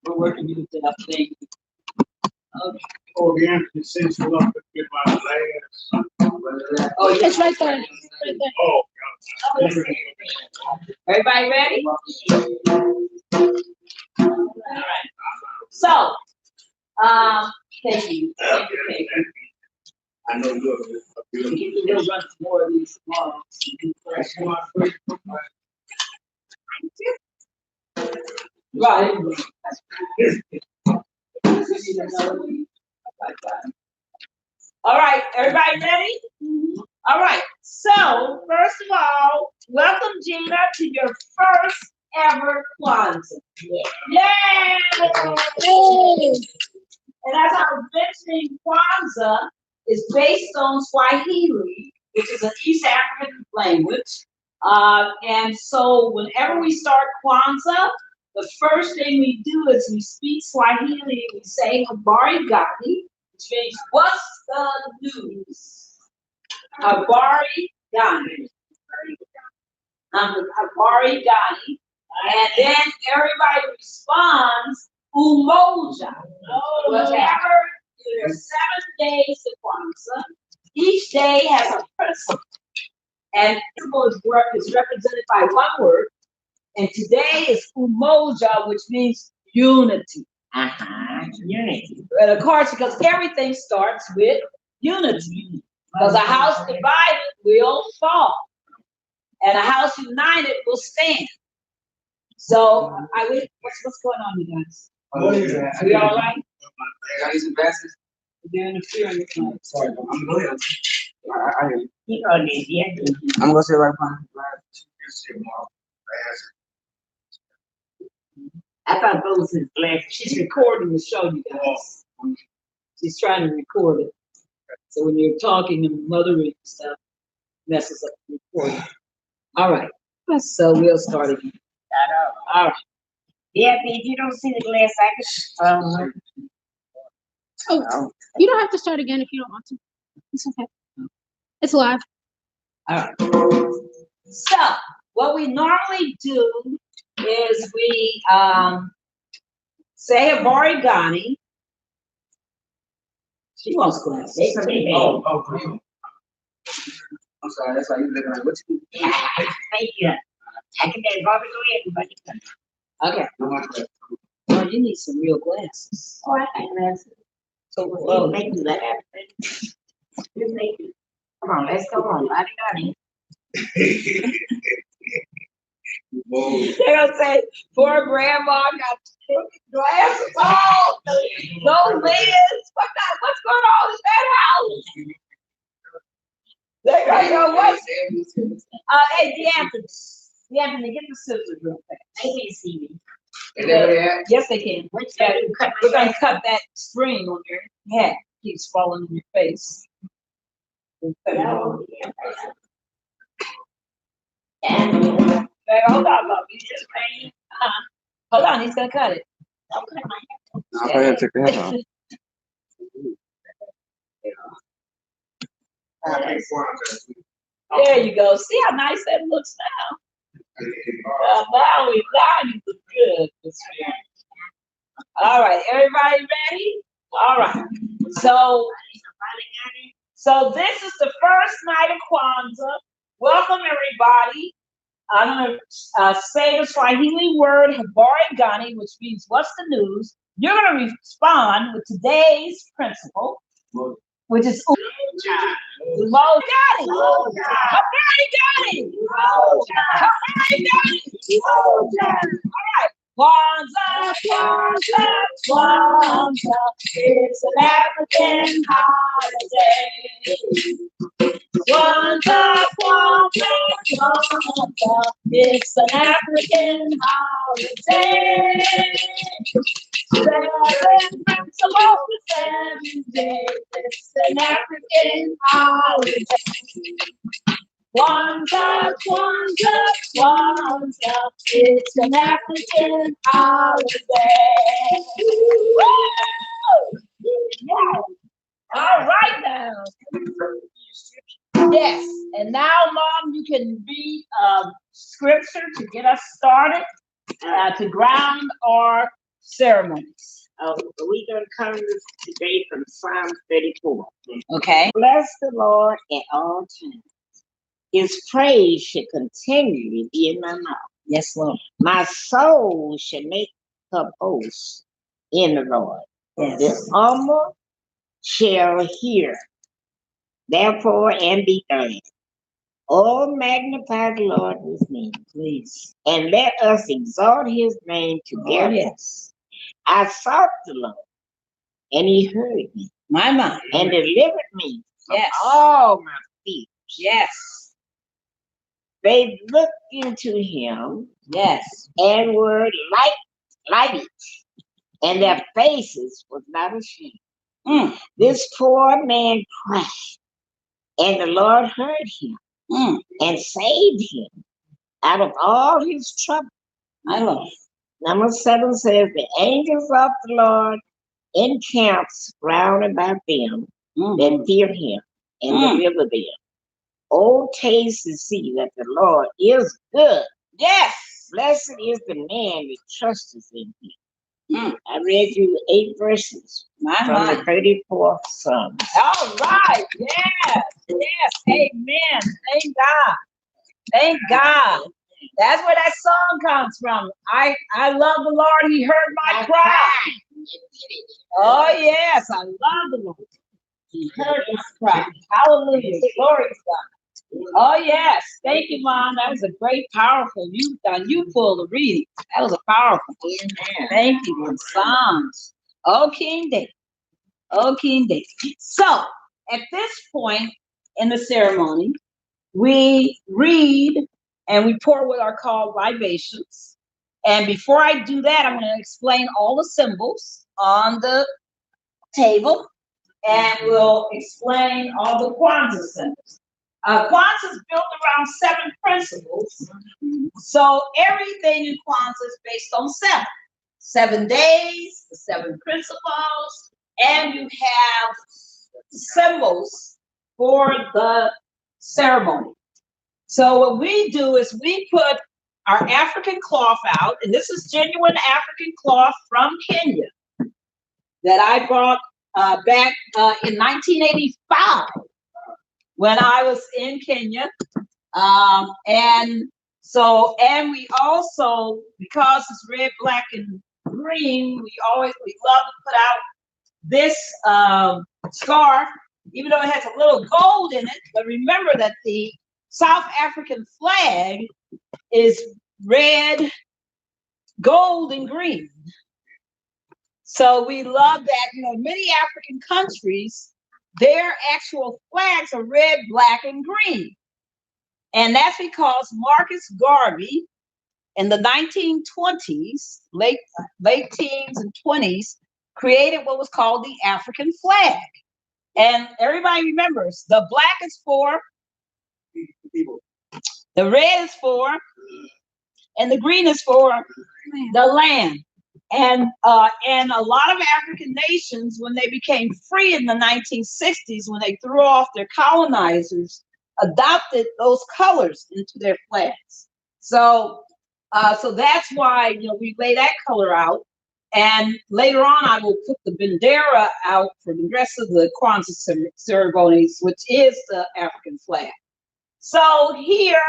We're working you to update. Okay. Oh, the empty since we'll have to get my last. Oh, yeah. It's right there. Right there. Oh, Everybody ready? All right. So, thank you. Thank you, thank you. I know you're. We'll run more of these tomorrow. Right. All right, everybody ready? All right, so first of all, welcome Gina to your first ever Kwanzaa. Yay! And as I was mentioning, Kwanzaa is based on Swahili, which is an East African language. And so whenever we start Kwanzaa, the first thing we do is we speak Swahili, we say Habari Gani, which means what's the news? Habari Gani. Habari Gani. And then everybody responds Umoja. Whatever, there's 7 days of Kwanzaa. Each day has a principle. And principle is represented by one word. And today is Umoja, which means unity. Unity. And of course, because everything starts with unity. Because a house divided will fall. And a house united will stand. So, what's going on, you guys? Are we all right? I need some glasses. They're interfering with me. Sorry, I'm going to. You know this, yeah. I'm going to sit right behind the glass. I thought those was his glasses. She's recording to show you guys. She's trying to record it. So when you're talking and mothering and stuff, messes up the recording. All right. So we'll start again. All right. Yeah, if you don't see the glass, I can. Oh, you don't have to start again if you don't want to. It's okay. It's live. All right. So what we normally do is we say Habari Gani. She wants glasses. Oh. I'm sorry, that's why you looking like what you. Thank you. I can get Bobby go ahead. Okay. Oh, you need some real glasses. Oh, I got glasses. So make you laugh. Come on, let's go on. Bobby Gani. They're gonna say, poor grandma got glasses on. No lids. What's going on in that house? They're gonna go, what's hey, D'Anthony, get the scissors real fast. They can't see me. Yes, they can. We're gonna cut that string on your head. Keeps falling in your face. And hold on, Bob. Hold on, he's gonna cut it. Don't cut my hair. I'll take the head off. There you go. See how nice that looks now. Now you look good. All right, everybody ready? All right. So this is the first night of Kwanzaa. Welcome everybody. I'm gonna say the Swahili word Habari Gani, which means what's the news. You're gonna respond with today's principle, which is Umoja. All right. Kwanzaa, Kwanzaa, Kwanzaa. It's an African holiday. Kwanzaa, Kwanzaa, Kwanzaa. It's an African holiday. 7 principles for 7 days. It's an African holiday. Kwanzaa, Kwanzaa, Kwanzaa. It's an African holiday. Woo! Yeah. All right now. Yes, and now, Mom, you can read scripture to get us started, to ground our ceremonies. We're going to come today from Psalm 34. Okay. Bless the Lord at all times. His praise should continually be in my mouth. Yes, Lord. My soul should make her boast in the Lord. Yes. The humble shall hear, therefore, and be glad. Oh, magnify the Lord with me, Please. and let us exalt his name together. Oh, yes. I sought the Lord, and he heard me, My mind. and delivered me from Yes. all my fears. Yes. They looked into him Yes. and were lighted, and their faces was not ashamed. Mm. This poor man cried, and the Lord heard him and saved him out of all his trouble. My Lord. Number 7 says, the angels of the Lord encamps round about them that fear him and deliver them. Oh, taste and see that the Lord is good. Yes. Blessed is the man that trusteth in him. I read you 8 verses from the 34th Psalm. All right. Yes. Yes. Amen. Thank God. Thank God. That's where that song comes from. I love the Lord. He heard my cry. Oh, yes. I love the Lord. He heard my cry. Hallelujah. Glory to God. Oh, yes. Thank you, Mom. That was a great, powerful. You pulled the reading. That was a powerful. Amen. Thank you. And Psalms. Oh, King David. Oh, King David. So, at this point in the ceremony, we read and we pour what are called libations. And before I do that, I'm going to explain all the symbols on the table, and we'll explain all the Kwanzaa symbols. Kwanzaa is built around 7 principles. So everything in Kwanzaa is based on 7. 7 days, the 7 principles, and you have symbols for the ceremony. So what we do is we put our African cloth out, and this is genuine African cloth from Kenya that I brought back in 1985 when I was in Kenya. And we also, because it's red, black, and green, we love to put out this scarf, even though it has a little gold in it. But remember that the South African flag is red, gold, and green. So we love that. Many African countries, their actual flags are red, black, and green. And that's because Marcus Garvey in the 1920s, late teens and 20s, created what was called the African flag. And everybody remembers, the black is for people, the red is for, and the green is for the land. And a lot of African nations, when they became free in the 1960s, when they threw off their colonizers, adopted those colors into their flags. So that's why we lay that color out. And later on, I will put the bandera out for the rest of the Kwanzaa ceremonies, which is the African flag. So here,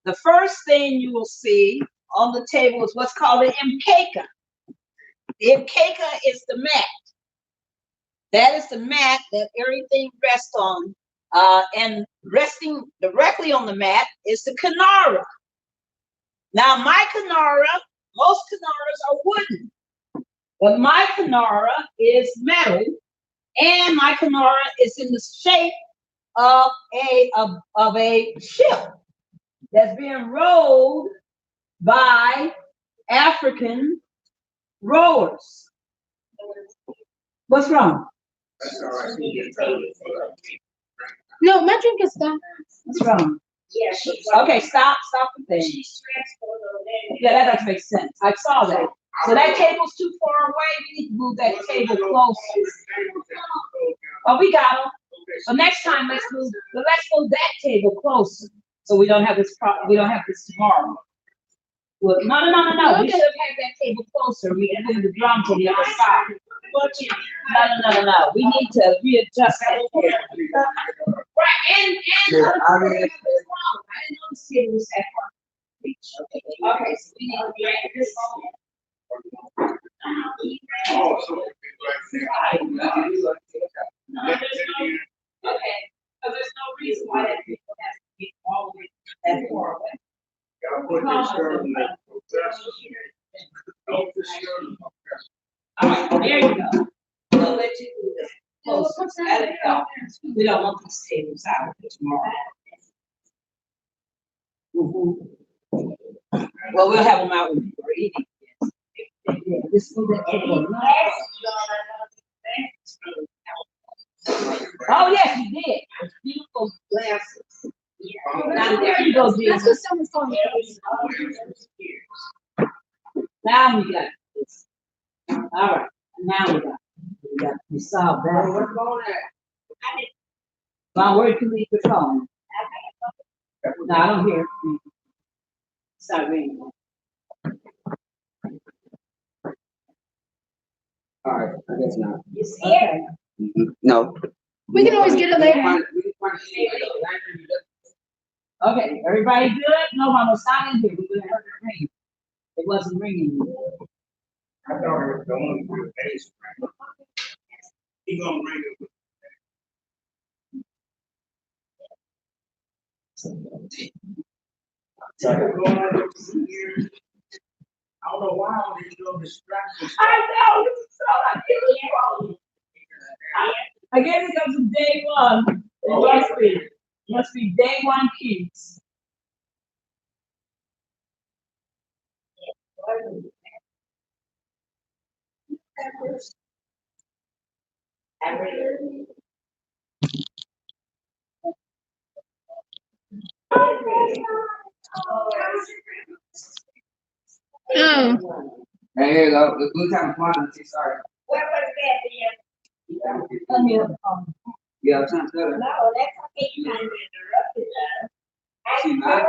the first thing you will see on the table is what's called an mkeka. The mkeka is the mat. That is the mat that everything rests on. And resting directly on the mat is the kinara. Now, my kinara, most kinaras are wooden, but my kinara is metal, and my kinara is in the shape of a ship that's being rowed by African rowers. What's wrong? No, my drink is done. What's wrong? Yes. Okay, stop the thing. Yeah, that doesn't make sense. I saw that. So that table's too far away. We need to move that table closer. Oh, we got them. So next time, let's move that table closer, so we don't have this tomorrow. Well, no. We should have had that table closer. We had moved the drum to the other side. No. We need to readjust that. Right, and Yeah, I didn't know the table was that far. Okay, so we need to drag this on. Oh, so Right. No, there's no, okay, so there's no reason why that people has to be all the way that far away. y'all put this shirt on the professor. Don't disturb the professor. All right, there you go. We'll let you do this. Close, let it go. We don't want these tables out tomorrow. Well, we'll have them out when we're eating. Yeah, this is the table. Oh, yes, you did. Beautiful glasses. Now, there you go, That's Jesus. what someone's calling me. Now we got this. All right, now we solved that. Now, where can we leave the phone? No, I don't hear it. Start ringing. All right, I guess not. You see it? No. We can always get it later. Okay, everybody good? No, Mama, sign in here. We would have heard it ring. It wasn't ringing. I thought it was the one with the bass. He gonna bring it. Going on over some years. I don't know why all these little distractions. I know, this is so unusual. I guess it comes from day one. It must be day one kids. Oh, Hey, here you go. The blue time one. Sorry. Where was that then? Come here. Yeah, I'm trying to tell her. No, that's okay, you might have interrupted us. How you Not-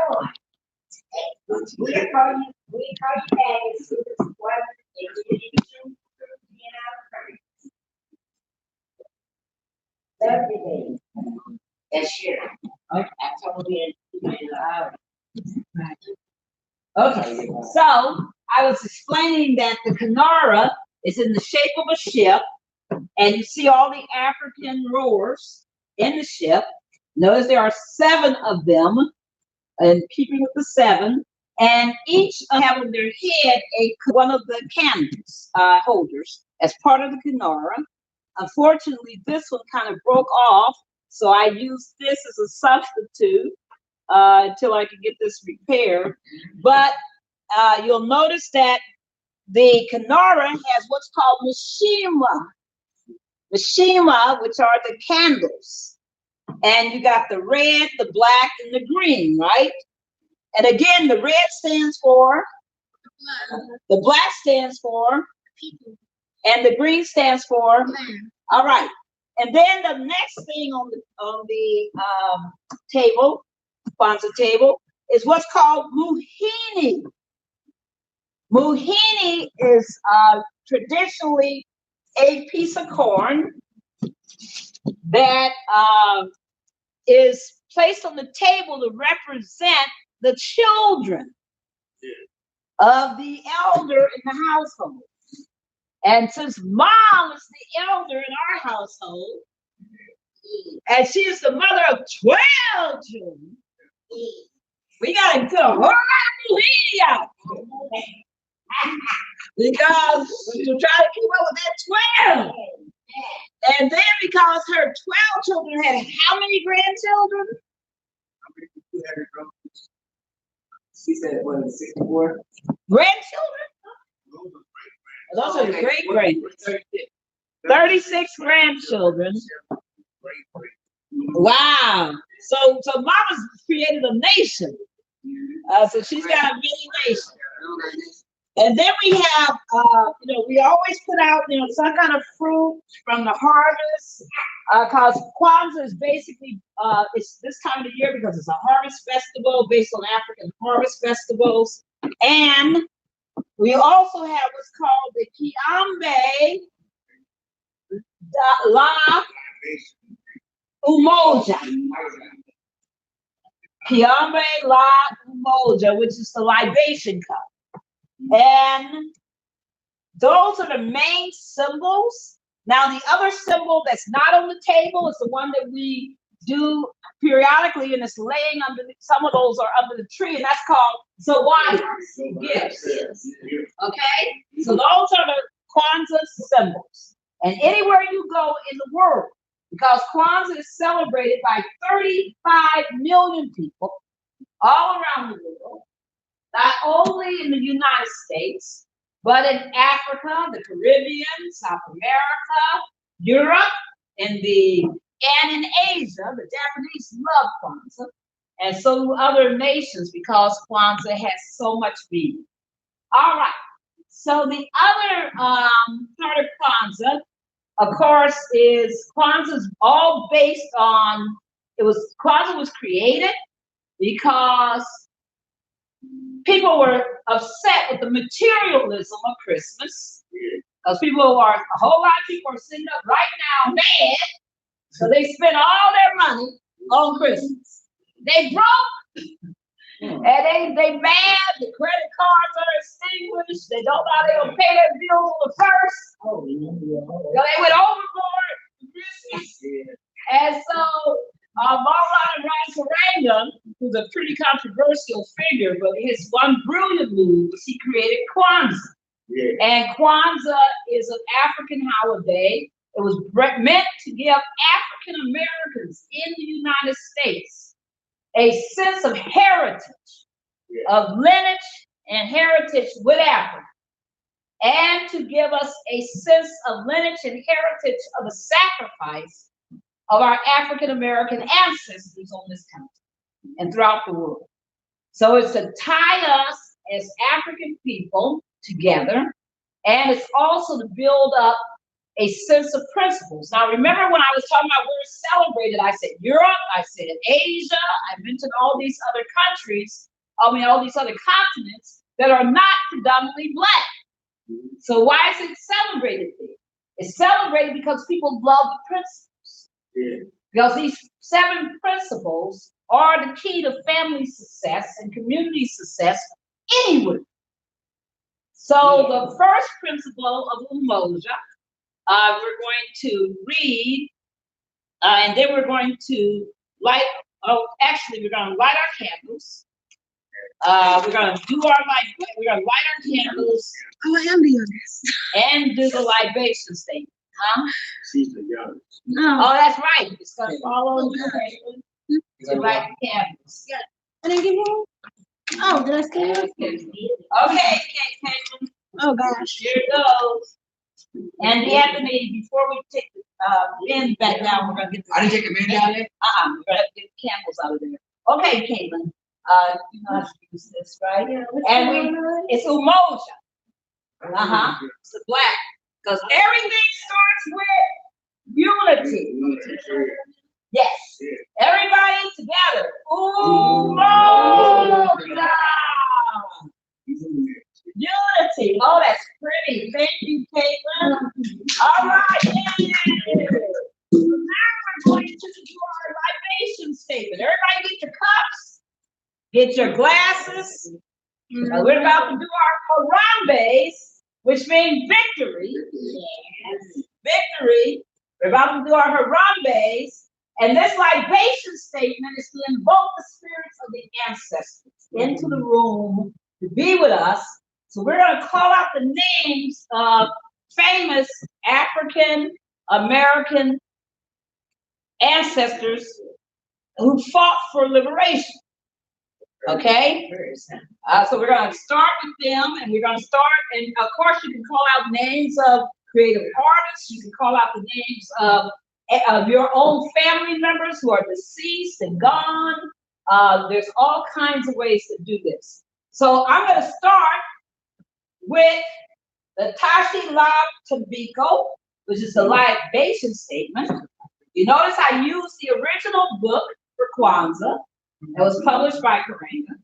doing? We call you back as soon as what, every day. That's year. Okay, I told you. Okay, so I was explaining that the Kanara is in the shape of a ship, and you see all the African rowers in the ship. Notice there are 7 of them, in keeping with the 7, and each have on their head one of the candles holders as part of the Kanara. Unfortunately, this one kind of broke off, so I used this as a substitute until I can get this repaired. But you'll notice that the Kanara has what's called mashima, which are the candles. And you got the red, the black, and the green, right? And again, the red stands for, the black stands for, and the green stands for. All right. And then the next thing on the table, Kwanzaa table, is what's called muhini. Muhini is traditionally a piece of corn that is placed on the table to represent the children of the elder in the household. And since mom is the elder in our household, and she is the mother of 12 children, we gotta put a whole lot of muhini out. Because to try to keep up with that 12. And then because her 12 children had how many grandchildren? She said, what is it, 64? Grandchildren? Those are the great 36 grandchildren. Wow. So Mama's created a nation. So she's got a mini nation. And then we have, we always put out, some kind of fruit from the harvest, because Kwanzaa is basically, it's this time of the year because it's a harvest festival based on African harvest festivals. And we also have what's called the Kiambe La Umoja. Kiambe La Umoja, which is the libation cup. And those are the main symbols. Now, the other symbol that's not on the table is the one that we do periodically, and it's laying under, some of those are under the tree, and that's called Zawadi, gifts. Okay? So those are the Kwanzaa symbols. And anywhere you go in the world, because Kwanzaa is celebrated by 35 million people all around the world, not only in the United States, but in Africa, the Caribbean, South America, Europe, and in Asia. The Japanese love Kwanzaa, and so do other nations, because Kwanzaa has so much meaning. All right. So the other part of Kwanzaa, of course, is Kwanzaa's all based on, Kwanzaa was created because people were upset with the materialism of Christmas, because a whole lot of people are sitting up right now mad, so they spend all their money on Christmas. They broke, and they mad. The credit cards are extinguished. They don't know how they're gonna pay their bills on the first. So they went overboard for Christmas, and so Maulana Rajaranga, who's a pretty controversial figure, but his one brilliant move was he created Kwanzaa. Yeah. And Kwanzaa is an African holiday. It was meant to give African Americans in the United States a sense of heritage, of lineage and heritage with Africa, and to give us a sense of lineage and heritage of the sacrifice of our African American ancestors on this continent and throughout the world. So it's to tie us as African people together, and it's also to build up a sense of principles. Now, remember when I was talking about where it's celebrated, I said Europe, I said Asia, I mentioned all these other countries, all these other continents that are not predominantly Black. So why is it celebrated there? It's celebrated because people love the principles. Because these 7 principles are the key to family success and community success anywhere. So the first principle of Umoja, we're going to read, and then we're going to light, we're going to light our candles. We're going to light our candles. Oh, I am the youngest. And do the libation statement. Huh? She's the youngest. No. Oh, that's right. It's going to follow you to light the candles. Yeah. I didn't give you. Oh, did I say it? Okay, Caitlin. Oh gosh. Here it goes. And Anthony, before we take the bin back down, we're gonna get. I didn't take a bin down there. We're gonna get the candles out of there. Okay, Caitlin. You know how to use this, right? Yeah. And it's Umoja. It's the Black, because everything starts with unity. Yes. Everybody together. Umoja. Unity. Oh, that's pretty. Thank you, Caitlin. All right. So now we're going to do our libation statement. Everybody get your cups, get your glasses. We're about to do our harambes, which means victory. Yes. Victory. We're about to do our harambes. And this libation statement is to invoke the spirits of the ancestors into the room to be with us. So we're going to call out the names of famous African American ancestors who fought for liberation. Okay? So we're going to start with them, and we're going to start, and of course you can call out names of creative artists. You can call out the names of your own family members who are deceased and gone. There's all kinds of ways to do this. So I'm going to start with the Tashi Lab Tabiko, which is the libation statement. You notice I used the original book for Kwanzaa that was published by Karanga.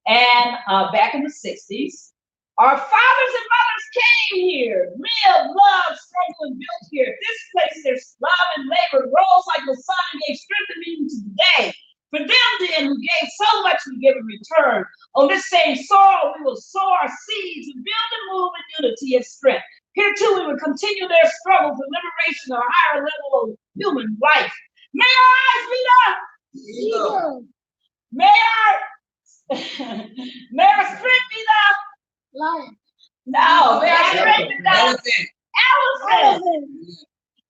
And back in the 60s, our fathers and mothers came here, lived, loved, struggled, and built here. This place, their love and labor rose like the sun and gave strength and meaning to the day. For them then who gave so much, we give in return. On this same soil, we will sow our seeds and build and move in unity and strength. Here too, we will continue their struggle for liberation of a higher level of human life. May our eyes be up. May our strength be up. Lion. No, may our strength be up. Elephant.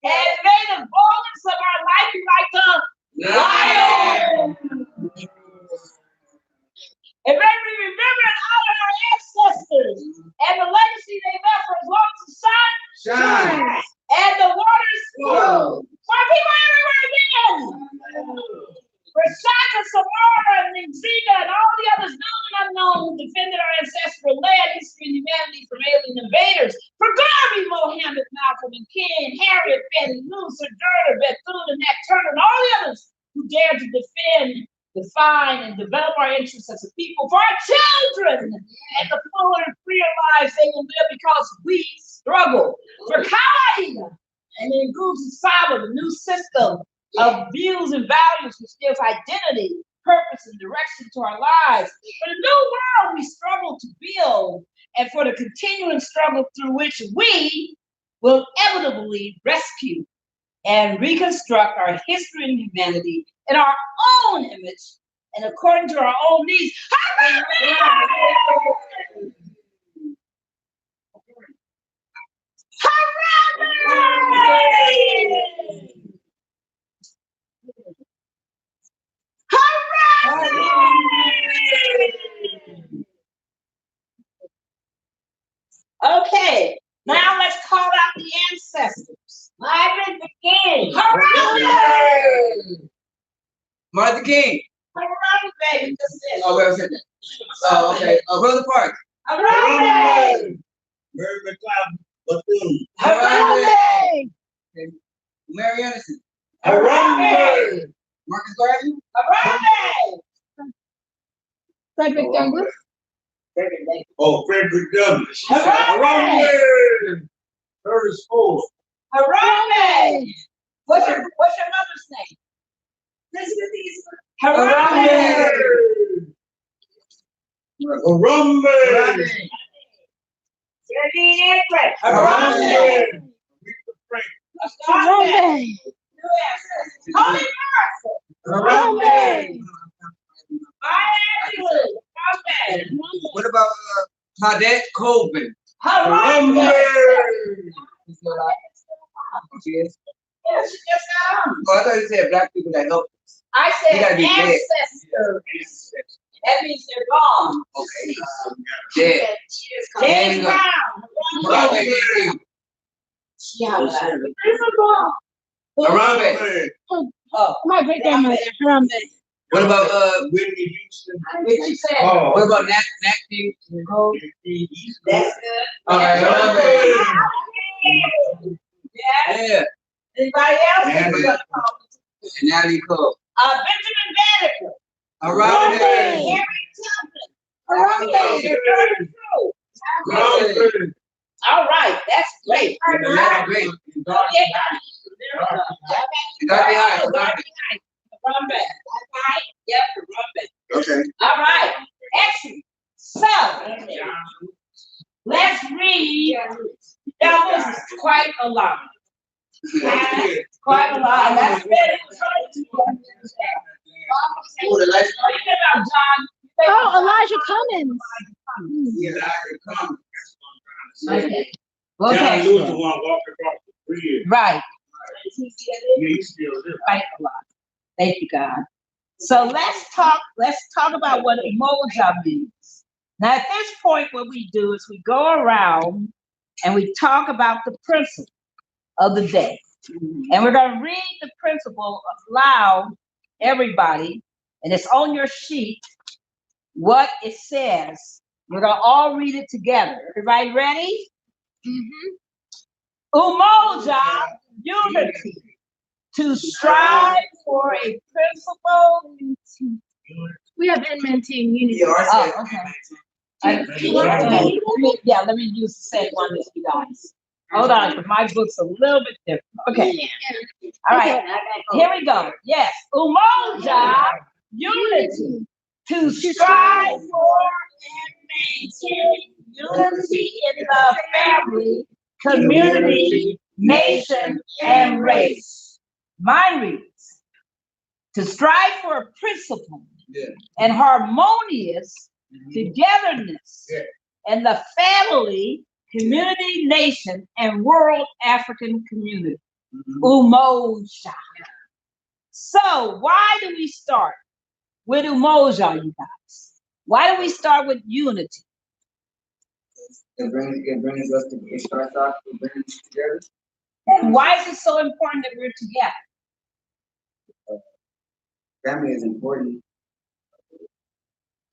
And may the boldness of our life be like the lion. And may we remember and honor our ancestors and the legacy they left for as long as the sun shines and the waters flow. For people everywhere again. For Shaka, Samara, and Nzinga, and all the others known and unknown who defended our ancestral land, history, and humanity from alien invaders. For Garvey, Mohammed, Malcolm, and King, Harriet, Fannie Lou, Sojourner, Bethune, and Nat Turner, and all the others who dared to defend, define, and develop our interests as a people. For our children and the fuller and freer lives they will live because we struggle. For Kawaii and the Nguzi Saba, the new system of views and values which gives identity, purpose, and direction to our lives. For the new world we struggle to build, and for the continuing struggle through which we will inevitably rescue and reconstruct our history and humanity in our own image and according to our own needs. Okay, now let's call out the ancestors. Martin the King. Martin King. Harambe, baby, just this. Oh, wait a second. Oh, okay. Rosa Parks. Harambe. Mary McLeod Bethune. Harambe. Mary Anderson. Harambe. Marcus Garvey. Harambe. Frederick Douglass. Oh, Frederick Douglass. Harambe. Curtis Ford. Harambe. What's your mother's name? Harambe. Harambe. Harambe. Harambe. Holy Harambe. Harambe. What about Claudette Colvin? Harambe. Yes. Yeah, she just got on. Oh, I thought you said black people that help. I You gotta said be dead. ancestors. That means they're gone. Okay. Dead. James Brown. Harambe. Harambe. Oh, My great grandmother. Harambe. What about Whitney Houston. what you said? Oh. what about Nat King? That's good. All right, Harambe. Yeah. Yeah. Anybody else? Yeah. And Natalie Cole. Benjamin Banneker. Harambe. Harry Tubman. Harambe. Harambe. All right, that's great. That's great. Okay. Darby High. Harambe. Right? Yep, Harambe. Okay. All right. Excellent. So, let's read. That was quite a lot. Quite a lot. That's very about John. Oh, Elijah Cummings. Yeah, I can come. Okay. John Okay. Lewis the one walking across the bridge. Right. Yeah, he's still there. Quite a lot. Thank you, God. So let's talk about what Umoja means. Now, at this point, what we do is we go around and we talk about the principle of the day. And we're going to read the principle aloud, everybody, and it's on your sheet what it says. We're going to all read it together. Everybody ready? Umoja, unity, to strive for a principle We have and maintain unity. Yeah, I said. Oh, okay. Okay. Yeah, let me use the same one as you guys. Hold on, 'cause my book's a little bit different. Okay, all right, here we go. Yes, Umoja, unity, to strive for and maintain unity in the family, community, nation, and race. Mine reads, to strive for a principle Yeah. and harmonious togetherness Yeah. in the family, community, nation, and world African community. Umoja. So why do we start with Umoja, you guys? Why do we start with unity? It brings us to, it starts off to bring us together. And why is it so important that we're together? Family is important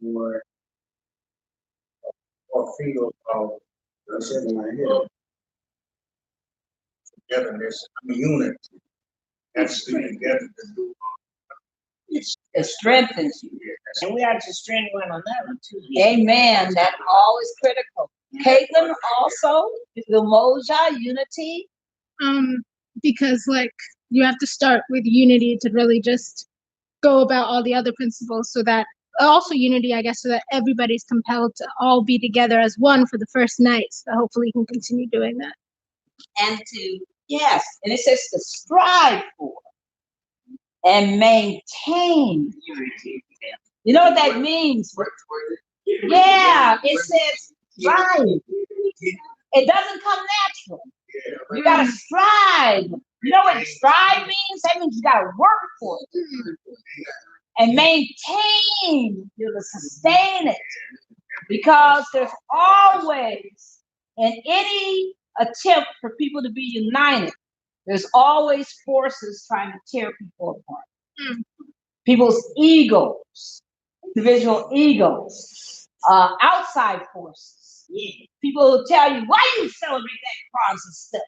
for freedom of the children right here. Togetherness, unity. That's together to do. It strengthens you. And we are to strengthen one another too. Amen. That's always critical. Caitlin also, the Umoja, unity. Because like you have to start with unity to really just go about all the other principles, so that also unity, I guess, so that everybody's compelled to all be together as one for the first night. So hopefully you can continue doing that. And to, yes, and it says to strive for and maintain unity. You know what that means? Yeah, it says strive. It doesn't come natural. You gotta strive. You know what strive means? That means you gotta work for it. And maintain, you gotta sustain it. Because there's always, in any attempt for people to be united, there's always forces trying to tear people apart. People's egos, individual egos, outside forces. People will tell you, why you celebrate that Kwanzaa stuff?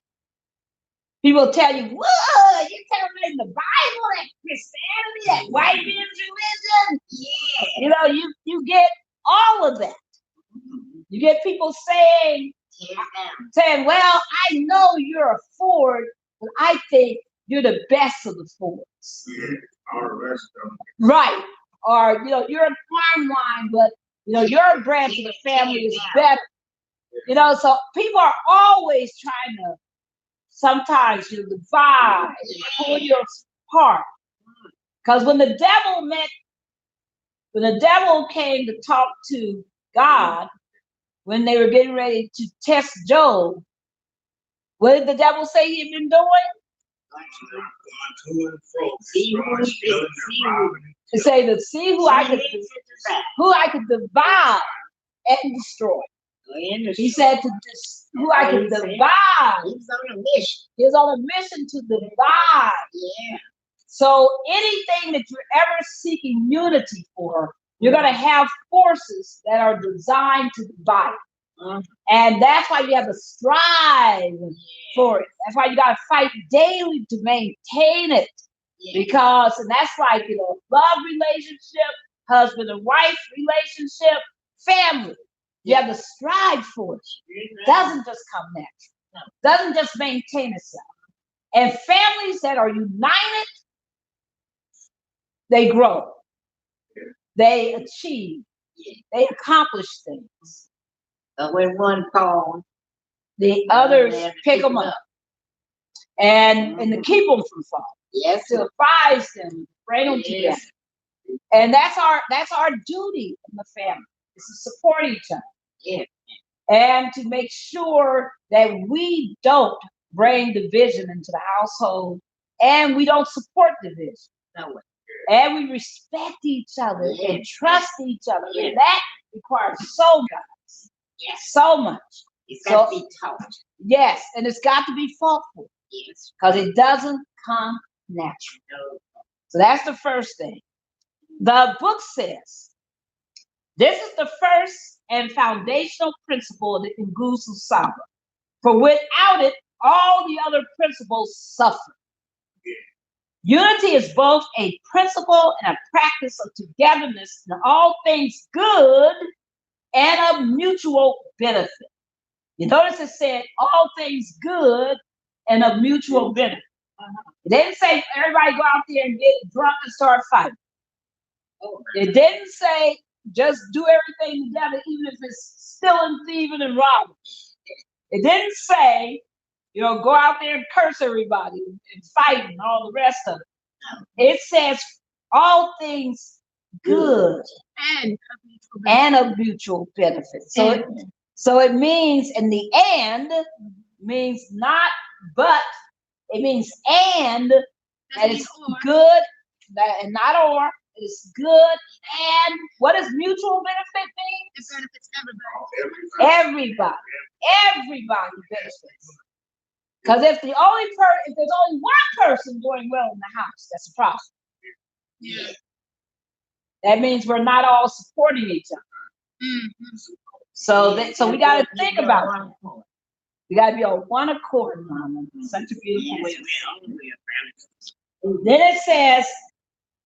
People will tell you, whoa, you're celebrating the Bible, that Christianity, that white man's religion. Yeah. You know, you get all of that. You get people saying, well, I know you're a Ford, but I think you're the best of the Fords. Right. Or, you know, you're a farm line, but, you know, your branch of the family is better. You know, so people are always trying to sometimes you divide, pull you apart. Because when the devil came to talk to God, when they were getting ready to test Job, what did the devil say he had been doing? To say to see who I could divide and destroy. He said who I could divide. He was on a mission. He was on a mission to divide. Yeah. So anything that you're ever seeking unity for, you're going to have forces that are designed to divide. And that's why you have to strive for it. That's why you got to fight daily to maintain it. Because, and that's like, you know, love relationship, husband and wife relationship, family. You have to strive for it. It doesn't just come natural. Doesn't just maintain itself. And families that are united, they grow. They achieve. They accomplish things. But when one falls, the others pick them up. And to keep them from falling. Yes. To advise them, bring them together. And that's our duty in the family, is to support each other. Yeah. And to make sure that we don't bring division into the household, and we don't support division. No. And we respect each other and trust each other. And that requires so much. Yes. So much. It's got to be taught. Yes, and it's got to be fought for. Yes. Because it doesn't come natural. No. So that's the first thing. The book says, this is the first and foundational principle of the Nguzo Samba. For without it, all the other principles suffer. Unity is both a principle and a practice of togetherness in all things good and of mutual benefit. You notice it said all things good and of mutual benefit. It didn't say everybody go out there and get drunk and start fighting. It didn't say just do everything together, even if it's stealing, thieving, and robbing. It didn't say, go out there and curse everybody and fight and all the rest of it. It says all things good and of mutual benefit. So it means, and the and means not but, it means and, that it's good, and not or. It's good, and what does mutual benefit mean? It benefits everybody. Everybody benefits. Because if there's only one person doing well in the house, that's a problem. Yeah. That means we're not all supporting each other. Mm-hmm. So we got to think about it. We got to be on one accord, Mama. Such a beautiful way. Then it says,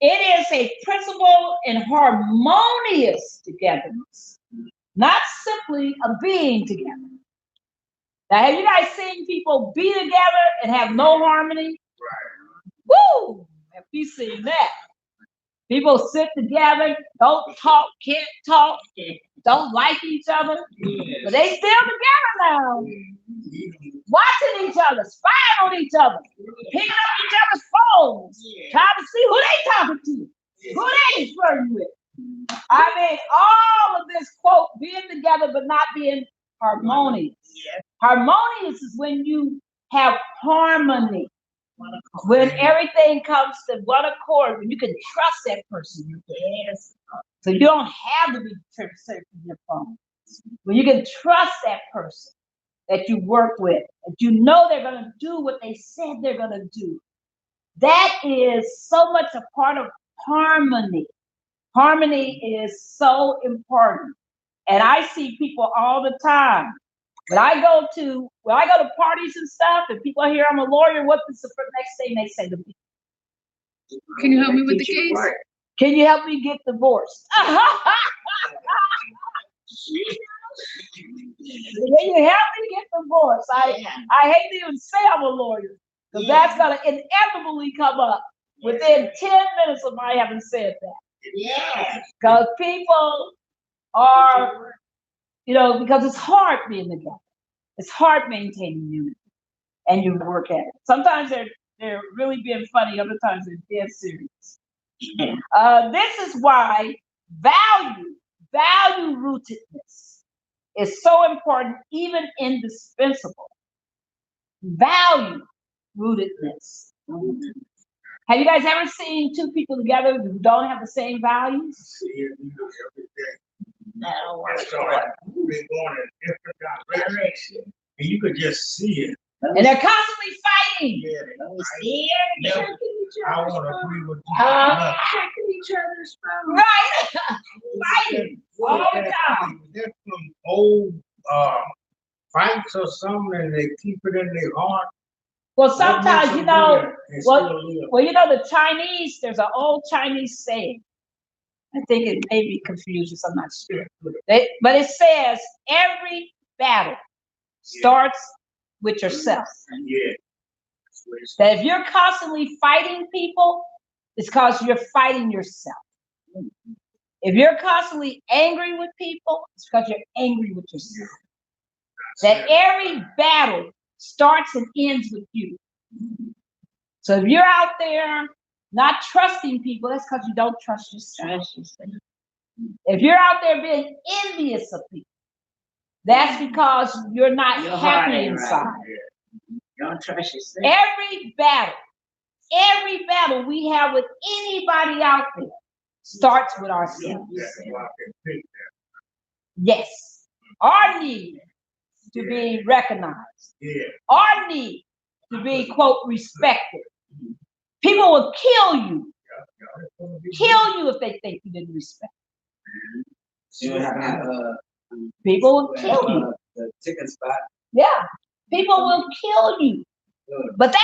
it is a principle in harmonious togetherness, not simply a being together. Now, have you guys seen people be together and have no harmony? Right. Woo! Have you seen that? People sit together, don't talk, can't talk, don't like each other, but they still together now. Watching each other, spying on each other, picking up each other's phones, trying to see who they talking to, who they flirting with. I mean, all of this, quote, being together but not being harmonious. Harmonious is when you have harmony. When everything comes to one accord, when you can trust that person. Yes. So you don't have to be searching your phone. When you can trust that person that you work with, that you know they're going to do what they said they're going to do. That is so much a part of harmony. Harmony is so important. And I see people all the time. When I go to parties and stuff, and people hear I'm a lawyer, what's the next thing they say to me? Can you help me with the case? Can you help me get divorced? Can you help me get divorced? I hate to even say I'm a lawyer, because that's going to inevitably come up within 10 minutes of my having said that. Yeah. Because people are, because it's hard being together. It's hard maintaining unity, and you work at it. Sometimes they're really being funny. Other times they're dead serious. This is why value rootedness is so important, even indispensable. Value rootedness. Have you guys ever seen two people together who don't have the same values? No. That's all right. We're going in different directions, and you could just see it. And they're constantly fighting. Yeah, I want to agree with you. Checking each other's phone. Right. Fighting all the time. There's some old fights or something, and they keep it in their heart. Well, sometimes, the Chinese, there's an old Chinese saying. I think it may be Confucius, I'm not sure. But it says, every battle starts with yourself. Yeah. That if you're constantly fighting people, it's because you're fighting yourself. If you're constantly angry with people, it's because you're angry with yourself. That every battle starts and ends with you. So if you're out there not trusting people, that's because you don't trust yourself. If you're out there being envious of people, that's because you're not happy inside. Right. Don't trust yourself. Every battle we have with anybody out there starts with ourselves. Yes. Our need to be recognized. Yeah. Our need to be, quote, respected. People will kill you. Kill you if they think you didn't respect. People will kill you. The chicken spot. Yeah. People will kill you. But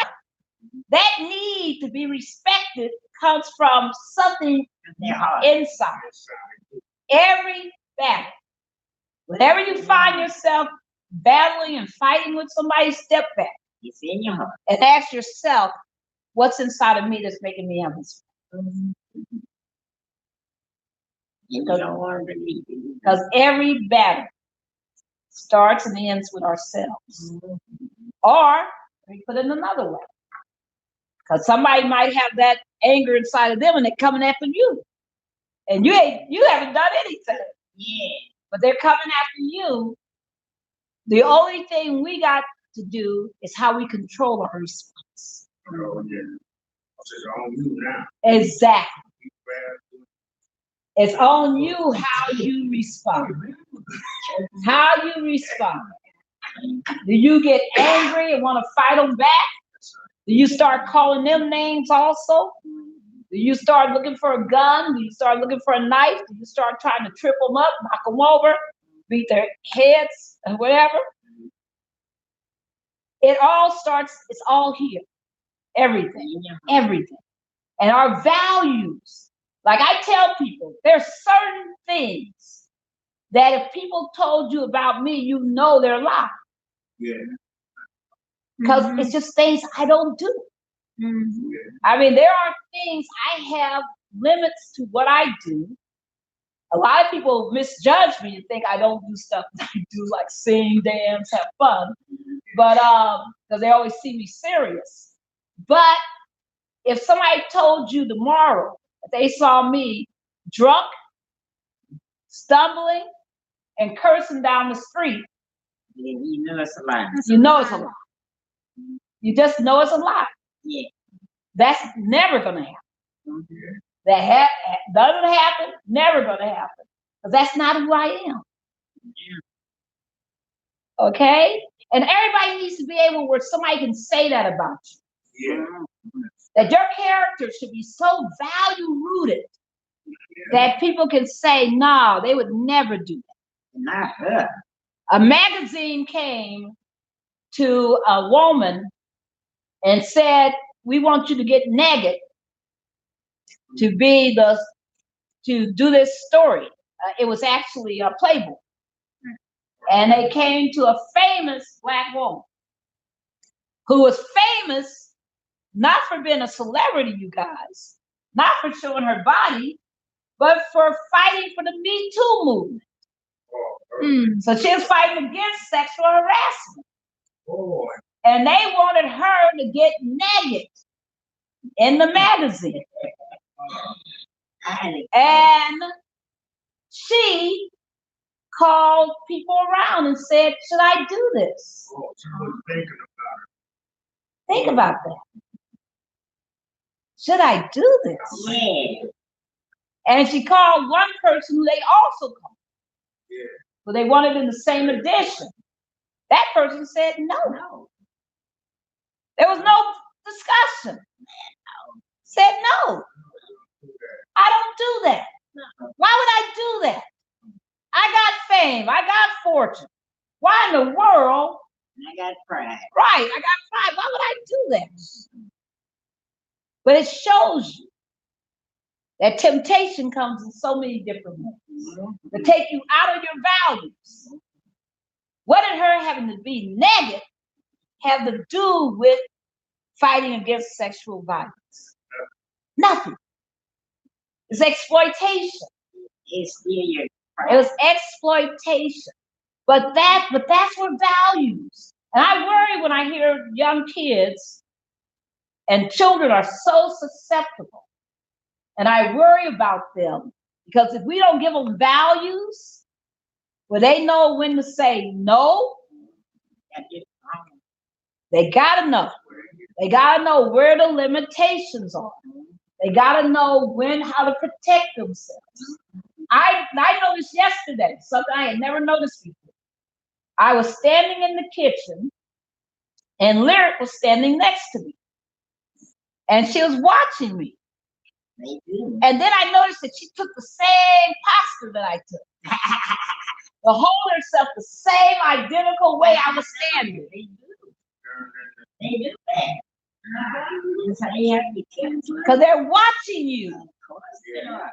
That need to be respected comes from something inside. Every battle, whenever you find yourself battling and fighting with somebody, step back. It's in your heart. And ask yourself, what's inside of me that's making me unreasonable? You don't want to believe it. Because every battle starts and ends with ourselves. Or, let me put it another way. Because somebody might have that anger inside of them and they're coming after you. And you haven't done anything. Yeah. But they're coming after you. The only thing we got to do is how we control our response. Oh, yeah. It's on you now. Exactly. It's on you how you respond. How you respond. Do you get angry and want to fight them back? Do you start calling them names also? Do you start looking for a gun? Do you start looking for a knife? Do you start trying to trip them up, knock them over, beat their heads, or whatever? It all starts, it's all here. Everything. Everything. And our values. Like I tell people, there's certain things that if people told you about me, you know they're lying. Yeah. Because it's just things I don't do. I mean, there are things I have limits to what I do. A lot of people misjudge me and think I don't do stuff that I do, like sing, dance, have fun. But because they always see me serious. But if somebody told you tomorrow that they saw me drunk, stumbling, and cursing down the street, You know it's a lie. you know it's a lie. You just know it's a lie. Yeah. That's never going to happen. That doesn't happen, never going to happen. Because that's not who I am. Okay? And everybody needs to be able where somebody can say that about you. Yeah. That your character should be so value-rooted that people can say, no, they would never do that. Not her. A magazine came to a woman and said, we want you to get naked to do this story. It was actually a Playboy. And they came to a famous Black woman who was famous not for being a celebrity, you guys, not for showing her body, but for fighting for the Me Too movement. So she was fighting against sexual harassment. And they wanted her to get naked in the magazine. And she called people around and said, should I do this? Think about that. Should I do this? Yeah. And she called one person who they also called. Yeah. But they wanted in the same edition. That person said no. There was no discussion. Said no. I don't do that. Why would I do that? I got fame. I got fortune. Why in the world? I got pride. Right, I got pride. Why would I do that? But it shows you that temptation comes in so many different ways to take you out of your values. What did her having to be naked have to do with fighting against sexual violence? Nothing. It's exploitation. It's still your It was exploitation. But that's where values. And I worry when I hear young kids and children are so susceptible. And I worry about them because if we don't give them values where they know when to say no, they gotta know. They gotta know where the limitations are. They gotta know how to protect themselves. I noticed yesterday something I had never noticed before. I was standing in the kitchen and Lyric was standing next to me. And she was watching me. And then I noticed that she took the same posture that I took. To hold herself the same identical way I was standing. They do that. That's how you have to be careful. Because they're watching you. Of course they are.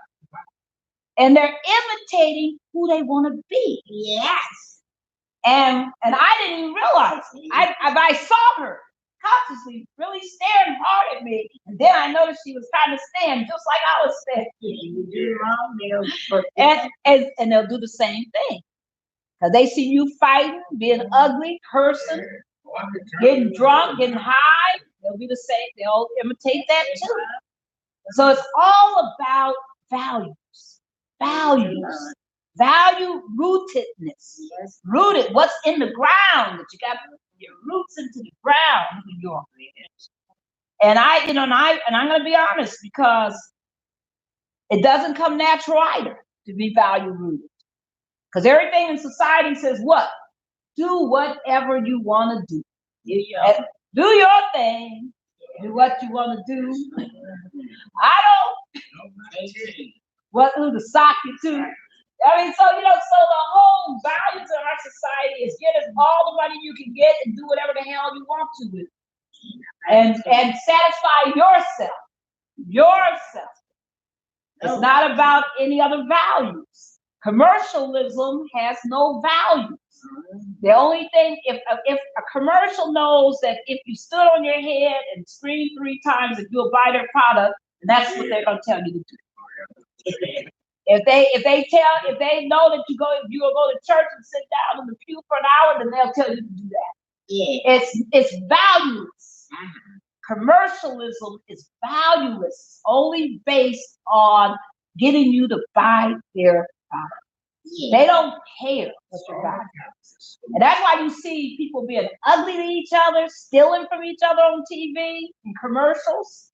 And they're imitating who they want to be. Yes. And I didn't even realize it. I saw her consciously really staring hard at me. And then I noticed she was kind of stand just like I was standing. You do wrong, And they'll do the same thing. Because they see you fighting, being ugly, cursing, getting drunk, getting high. They'll be the same. They'll imitate that too. So it's all about values. Values. Value rootedness. Yes. Rooted. What's in the ground that you got to put your roots into the ground. And I'm going to be honest, because it doesn't come natural either to be value rooted. Because everything in society says what? Do whatever you want to do. Do your thing. Do what you want to do. I don't. Who to sock you to. I mean, so the whole values of our society is get us all the money you can get and do whatever the hell you want to with it. And satisfy yourself. Yourself. It's not about any other values. Commercialism has no values. The only thing, if a commercial knows that if you stood on your head and screamed 3 times that you'll buy their product, then that's what they're gonna tell you to do. If they know that you will go to church and sit down in the pew for an hour, then they'll tell you to do that. Yeah. It's valueless. Commercialism is valueless, only based on getting you to buy their product. Yeah. They don't care what you got. And that's why you see people being ugly to each other, stealing from each other on TV and commercials,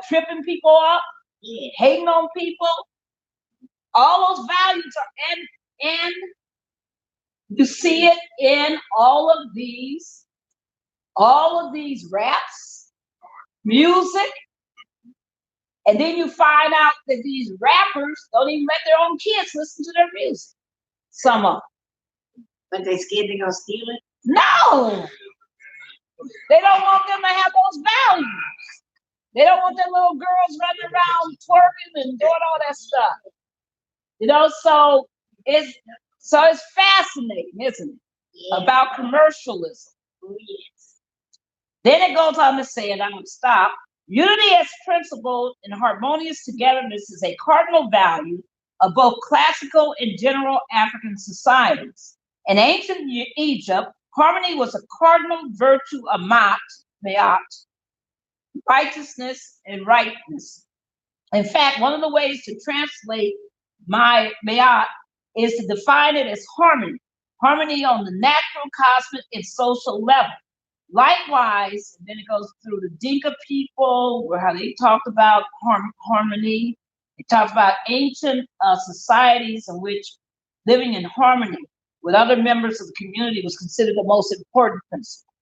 tripping people up, hating on people. All those values are and you see it in all of these raps, music, and then you find out that these rappers don't even let their own kids listen to their music. Some of them. But they scared they're gonna steal it? No! They don't want them to have those values. They don't want their little girls running around twerking and doing all that stuff. So it's fascinating, isn't it? Yeah. About commercialism. Oh, yes. Then it goes on to say, and I'm going to stop, unity as principle and harmonious togetherness is a cardinal value of both classical and general African societies. In ancient Egypt, harmony was a cardinal virtue of Mayat, righteousness and rightness. In fact, one of the ways to translate Mayat is to define it as harmony on the natural, cosmic, and social level. Likewise, and then it goes through the Dinka people, where how they talk about harmony. It talks about ancient societies in which living in harmony with other members of the community was considered the most important principle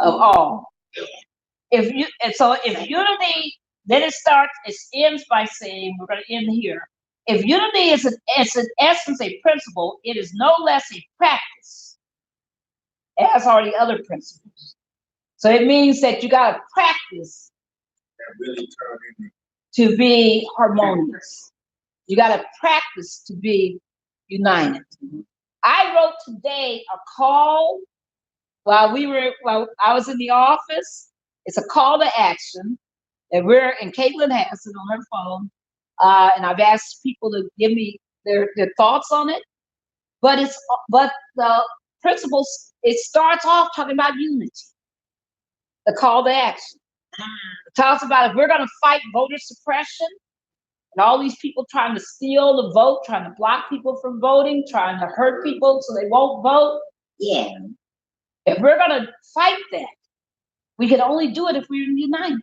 of all. If unity, then it ends by saying, we're going to end here. If unity is in essence a principle, it is no less a practice, as are the other principles. So it means that you got to practice to be harmonious. You got to practice to be united. I wrote today a call while I was in the office. It's a call to action that Caitlin has it on her phone. And I've asked people to give me their thoughts on it. But the principles, it starts off talking about unity. The call to action. It talks about if we're going to fight voter suppression and all these people trying to steal the vote, trying to block people from voting, trying to hurt people so they won't vote. Yeah. If we're going to fight that, we can only do it if we're united.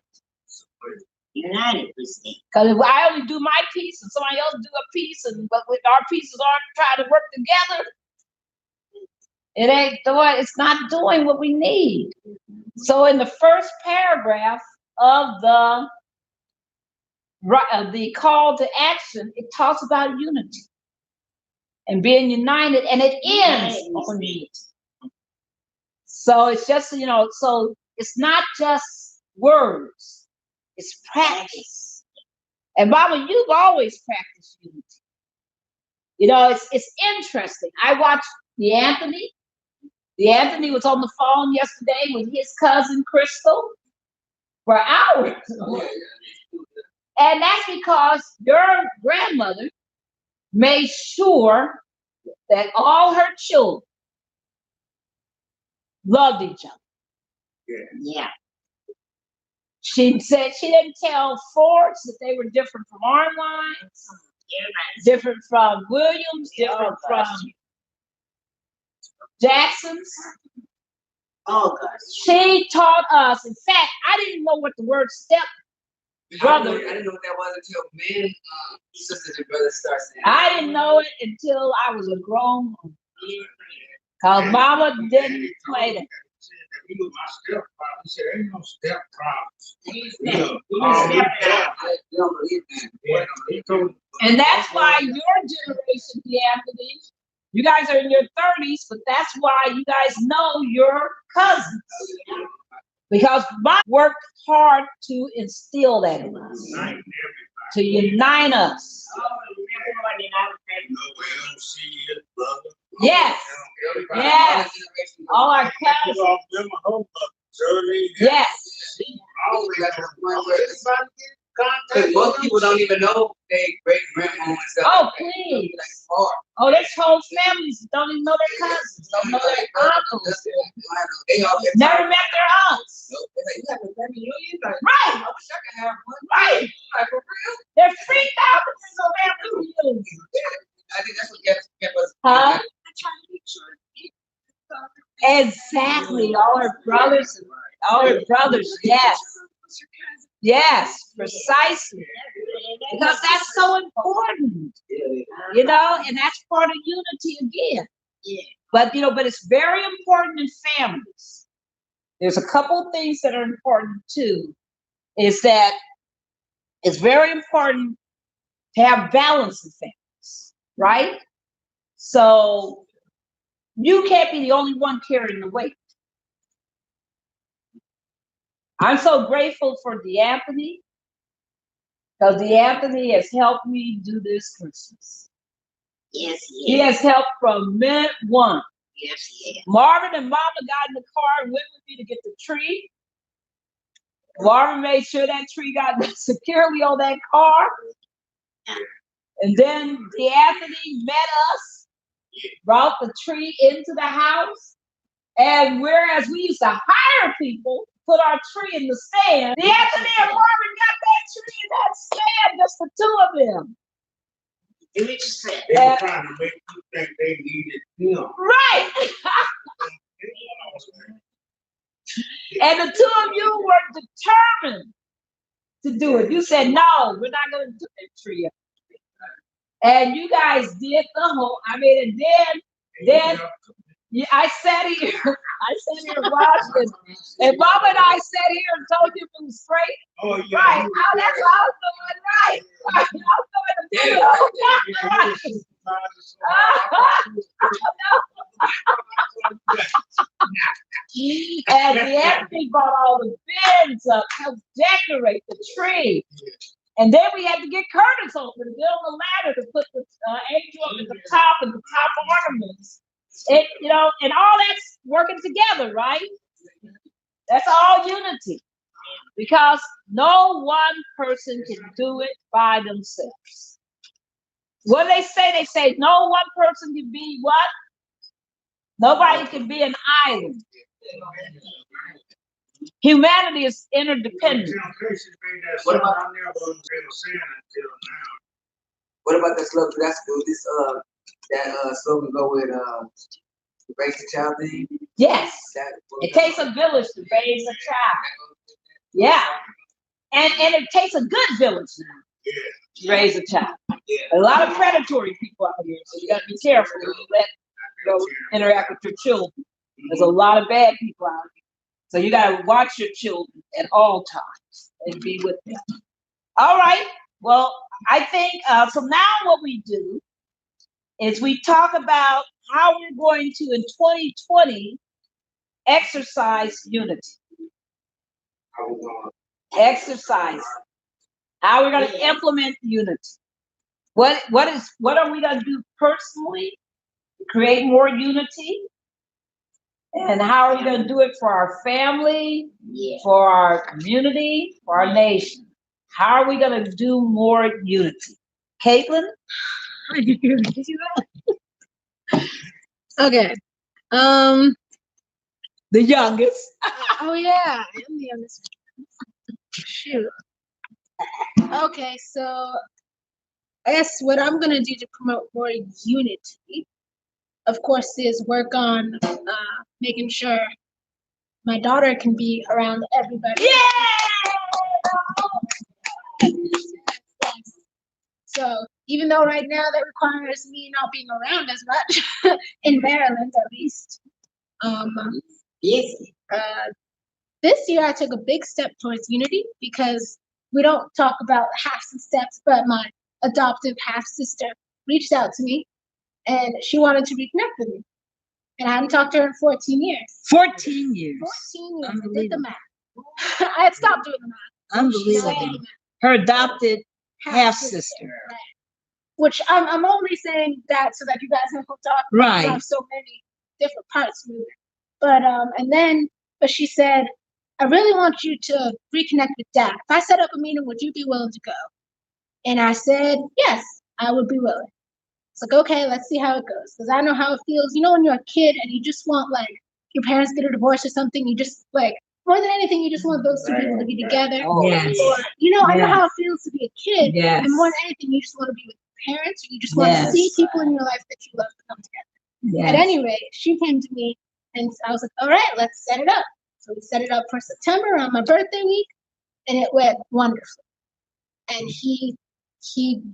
United, because if I only do my piece and somebody else do a piece, but with our pieces aren't trying to work together, it's not doing what we need. So in the first paragraph of the call to action, it talks about unity and being united, and it ends on unity. So it's just, so it's not just words. It's practice. And Mama, you've always practiced unity. You know, it's interesting. I watched the Anthony. The Anthony was on the phone yesterday with his cousin Crystal for hours. And that's because your grandmother made sure that all her children loved each other. Yeah. She said she didn't tell Fords that they were different from Armlines, different from Williams, different from Jackson's. Oh, gosh. She taught us. In fact, I didn't know what the word step brother. I didn't know what that was until men, sisters and brothers start saying. I didn't know it until I was a grown woman. Cause Mama didn't play that. He was my stepfather. He said, "Ain't no step problems." And that's why your generation, Anthony, you guys are in your 30s, but that's why you guys know your cousins. Because Bob worked hard to instill that in us, to unite us. Yes. Yes. All our cousins. Yes. Because most people don't even know they great grandma and stuff. Oh, please. Oh, there's whole families don't even know their cousins, don't know their uncles. Never met their aunts. Right. Right. There's 3,000 single family reunions. I think that's what kept us. Huh? Exactly. All her brothers. Yes. Yes, precisely. Because that's so important. You know, and that's part of unity again. Yeah. But it's very important in families. There's a couple of things that are important too. Is that it's very important to have balance in families, right? So you can't be the only one carrying the weight. I'm so grateful for DeAnthony, because DeAnthony has helped me do this Christmas. Yes, He has helped from minute one. Yes, yes. Marvin and Mama got in the car and went with me to get the tree. Marvin made sure that tree got securely on that car. And then DeAnthony met us, brought the tree into the house. And whereas we used to hire people, put our tree in the stand, DeAnthony and Marvin got that tree in that stand, just the two of them. Do what you said. They were trying to make you think they needed him. Right. And the two of you were determined to do it. You said, no, we're not going to do that tree. And you guys did the whole, and then I sat here and watched it. And Mama and I sat here and told you it was straight. Oh, yeah. Right. Oh, that's what I was doing. Right. I was doing the And the Anthony brought all the bins up, helped decorate the tree. And then we had to get curtains open and get on the ladder to put the angel up at the top and the top ornaments. And and all that's working together, right? That's all unity. Because no one person can do it by themselves. What do they say? They say no one person can be what? Nobody can be an island. Humanity is interdependent. What about that slogan? That's good. That slogan go with raise the child thing. Yes. It takes a village to raise a child. Yeah. And it takes a good village now to raise a child. A lot of predatory people out here, so you got to be careful when you interact with your children. There's a lot of bad people out here. So you got to watch your children at all times and be with them. All right. Well, I think so now what we do is we talk about how we're going to, in 2020, exercise unity. I was Exercise. How are we going to implement unity? What are we going to do personally to create more unity? And how are we going to do it for our family, for our community, for our nation? How are we going to do more unity? Caitlin? Okay. The youngest. Oh yeah, I am the youngest. Shoot. Okay, so I guess what I'm gonna do to promote more unity, of course, is work on making sure my daughter can be around everybody. Yeah! So even though right now that requires me not being around as much, in Maryland at least, Yes. this year I took a big step towards unity because we don't talk about halves and steps, but my adoptive half sister reached out to me and she wanted to reconnect with me. And I hadn't talked to her in 14 years. 14 years. 14 years. I did the math. I had stopped doing the math. Unbelievable. Her adopted half sister. Right. Which I'm only saying that so that you guys know who talk. Right. I have so many different parts of it. But she said, I really want you to reconnect with Dad. If I set up a meeting, would you be willing to go? And I said, yes, I would be willing. It's like, okay, let's see how it goes. Because I know how it feels. You know, when you're a kid and you just want, like, your parents get a divorce or something, you just, like, more than anything, you just want those two people to be together. Yes. Or, you know, I know Yes. how it feels to be a kid. Yes. And more than anything, you just want to be with your parents, or you just want to see people in your life that you love to come together. Yes. At any rate, she came to me and I was like, all right, let's set it up. So we set it up for September on my birthday week, and it went wonderfully. And he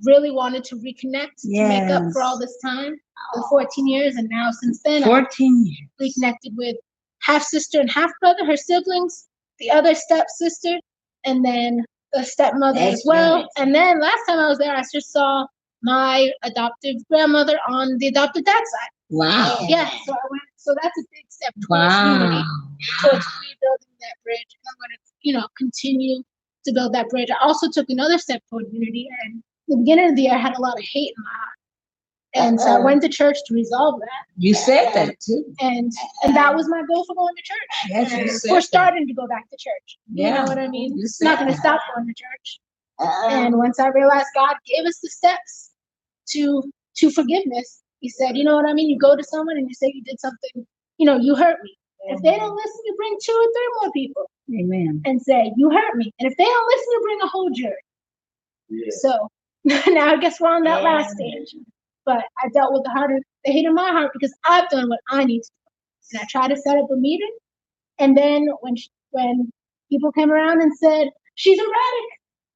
really wanted to reconnect to make up for all this time, the 14 years, and now since then, 14 years. Reconnected with half sister and half brother, her siblings, the other stepsister, and then the stepmother as well. Nice. And then last time I was there, I just saw my adoptive grandmother on the adopted dad's side. Wow. Yeah, so I went. So that's a big step towards unity, towards rebuilding that bridge. And I'm going to, you know, continue to build that bridge. I also took another step toward unity, and at the beginning of the year, I had a lot of hate in my heart. And so I went to church to resolve that. You said that too. And that was my goal for going to church. Yes, you And said we're that. starting to go back to church. You Yeah. know what I mean? You It's said not going to that. stop going to church. And once I realized God gave us the steps to forgiveness, he said, you know what I mean? You go to someone and you say you did something, you know, you hurt me. If they don't listen, you bring 2 or 3 more people Amen. and say, you hurt me. And if they don't listen, you bring a whole jury. Yeah. So now I guess we're on that last stage. But I dealt with the hate in my heart because I've done what I need to do. And I tried to set up a meeting. And then when people came around and said, she's erratic,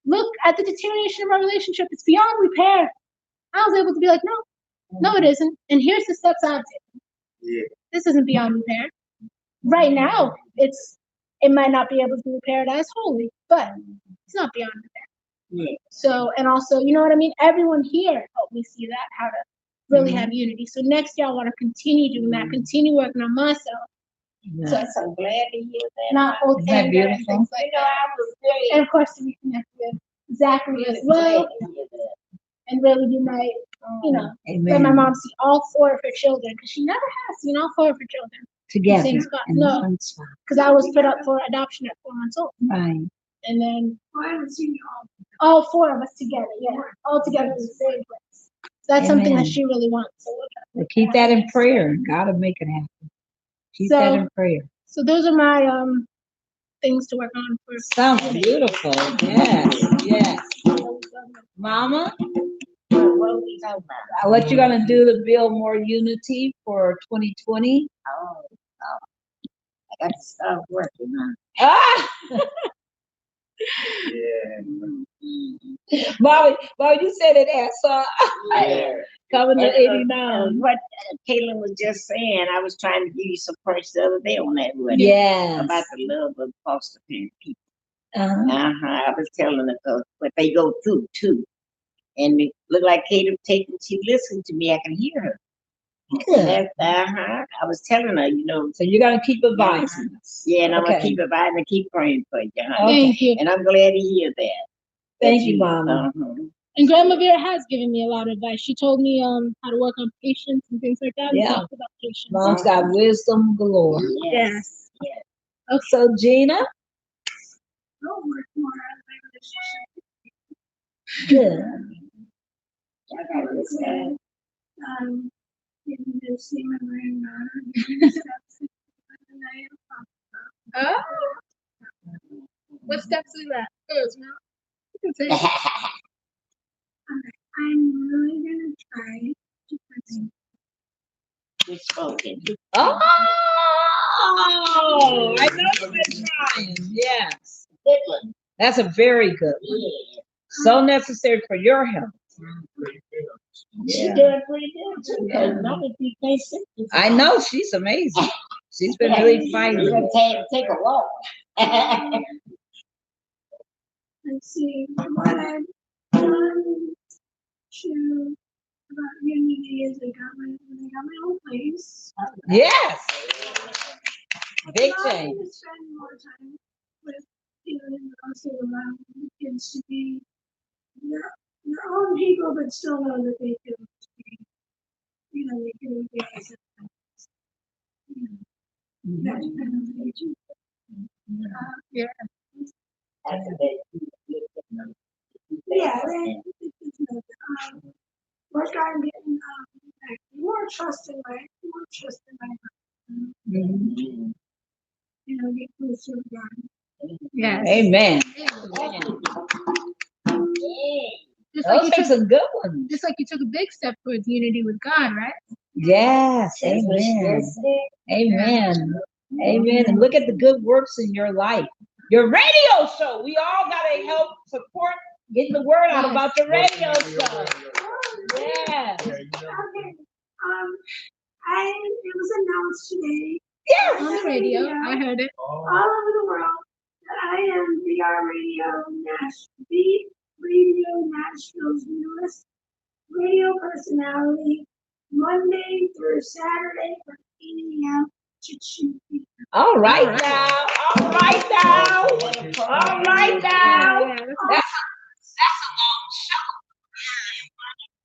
look at the deterioration of our relationship, it's beyond repair. I was able to be like, no, it isn't. And here's the steps I've taken. Yeah. This isn't beyond repair. Right now, it might not be able to be repaired as wholly, but it's not beyond repair. Yeah. So, and also, you know what I mean? Everyone here helped me see that, how to really have unity. So next year, I want to continue doing that, continue working on myself. Yeah. So I'm glad to hear that. not hold Isn't that anger and beautiful? things like You know, that. I was very And of course, to reconnect with Zachary as glad well, to hear that. and really unite, you know, let my Amen. mom see all 4 of her children, because she never has seen all 4 of her children. Together Same spot. in No. one spot. Because I was put up for adoption at 4 months old. Right. And then I haven't seen you all 4 of us together, yeah, all together in the same place. So that's something Amen. that she really wants. So Well, keep that in prayer. God will make it happen. Keep that in prayer. So those are my things to work on for. Sounds beautiful. Yes. Yes. Mama, What are we talking about? what you gonna do to build more unity for 2020? Oh, I got to start working on Ah, Yeah. Bobby, you said it as Yeah. coming to And 89. what Caitlin was just saying, I was trying to give you some parts the other day on that. wasn't it? Yes. About the love of foster parent people. Uh-huh. I was telling her what they go through too. And it looked like Kate taking, she listened to me, I can hear her. That's, I was telling her, you know. So you're gonna keep advising us. Yeah, and I'm gonna Okay. keep advising and keep praying for you, honey. Thank you. And I'm glad to hear that. Thank you, Mama. And Grandma Vera has given me a lot of advice. She told me how to work on patience and things like that. We Yeah. talked about patience. Mom's got wisdom galore. Yes. Okay, so Gina. I'll work more on my relationship. Good. Getting to see my granddaughter. Oh. What steps is that? First, no? You can say it. I'm really gonna try to present. Good spoken. Oh, I know you've been trying. Yes. Good one. That's a very good one. Yeah. So necessary for your health. She Yeah. doing pretty good too. Cause mama be patient. I know she's amazing. She's been really fighting. Take a walk. Let's see what I've done to about unity is I got my own place. Yes. Big I'm change. going to spend more time with people and also allowing the kids to be their own people, but still know that they can be, they can be as that's kind of age. Yeah. Yeah, work on getting more trust in my get closer to God. Yes. Amen. Just like Those are some good ones. just like you took a big step towards unity with God, right? Yes. Amen. Amen. Amen. And look at the good works in your life. Your radio show. We all gotta help support getting the word out about the radio show. Yeah. Okay. It was announced today. Yes. On the radio. I heard it. All over the world that I am Radio Nashville's newest radio personality, Monday through Saturday from 8 a.m. to 2 p.m. All right now. All right now. All right now. That's a long show.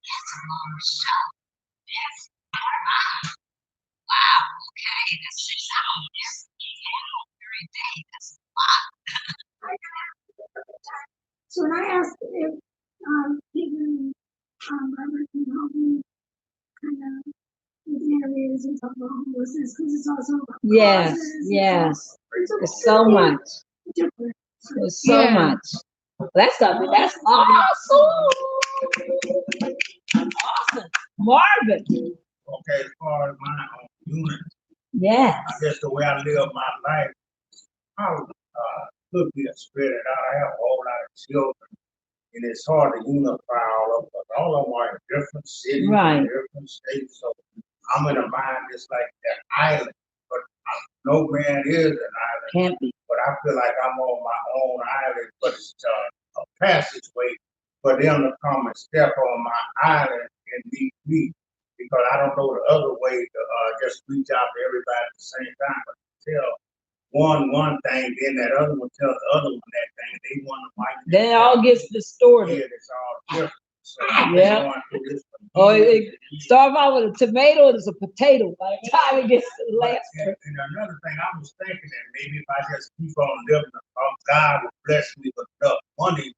That's a long show. Yes. Wow. Okay. That's 6 hours. Every day. That's a lot. So when I asked if people Robert can help me kind of with areas and talk about homelessness, because it's also about Yes, causes, yes. it's There's so much. different. There's so much. That's awesome. Awesome. Marvin. Okay, as far as my own unit, Yes. I guess the way I live my life, I could be spread it out. I have a whole lot of children, and it's hard to unify all of them. All of them are in different cities, Right. different states. So I'm in a mind just like that island, but no man is an island. Can't be. But I feel like I'm on my own island, but it's a passageway for them to come and step on my island and meet me, because I don't know the other way to just reach out to everybody at the same time. But tell one thing, then that other one tell the other one that thing. They want to fight. Then it all gets distorted. Yeah, it's all different. So Yeah. going through this one. Or it start out with a tomato and it's a potato by the time it gets to the last. And another thing, I was thinking that maybe if I just keep on living, God will bless me with enough money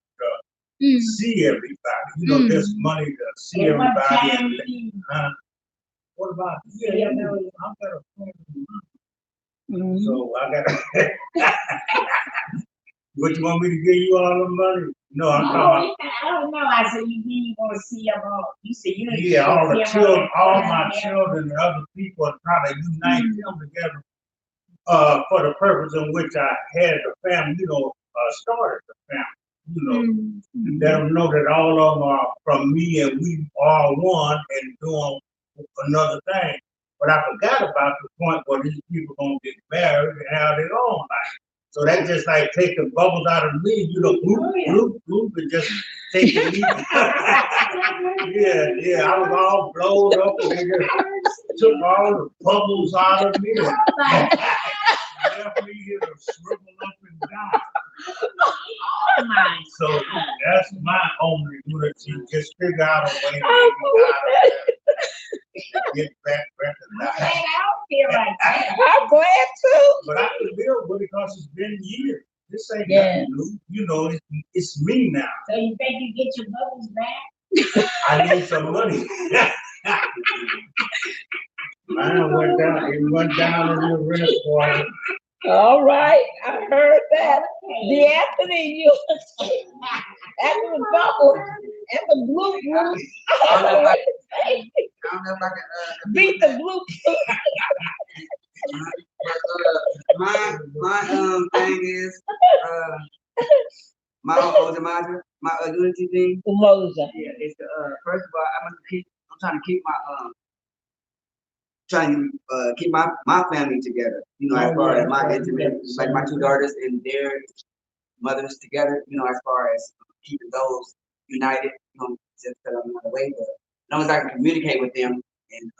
to see everybody. Just money to see everybody. What about you? I've got a friend. So I got. What you want me to give you all the money? No, I'm talking. I don't know. I said you really want to see them all. You said you. Yeah, all the children, all my children and other people, and try to unite them together for the purpose in which I had the family. Started the family. Let them know that all of them are from me, and we are one and doing another thing. But I forgot about the point where these people gonna get married and have their own life. So that's just like taking bubbles out of me, bloop, and just taking me. Yeah, I was all blowed up and they just took all the bubbles out of me and left me here to shrivel up and die. So that's my only unity. Just figure out a way to get out of that. Get back to life. I don't feel like that. I'm glad too. But I can live with it because it's been years. This ain't Yes. nothing new. You know, it's me now. So you think you get your bubbles back? I need some money. Mine went down in the reservoir. All right, I heard that. The Anthony, you after the bubble and the blue blue. I don't know if I can Beat the blue. my thing is my Umoja, my unity thing. Umoja. Yeah, it's first of all I'm trying to keep my family together. You know, as far as my intimate, like my two daughters and their mothers together. You know, as far as keeping those united. You know, just because I'm not away, but as long as I can communicate with them and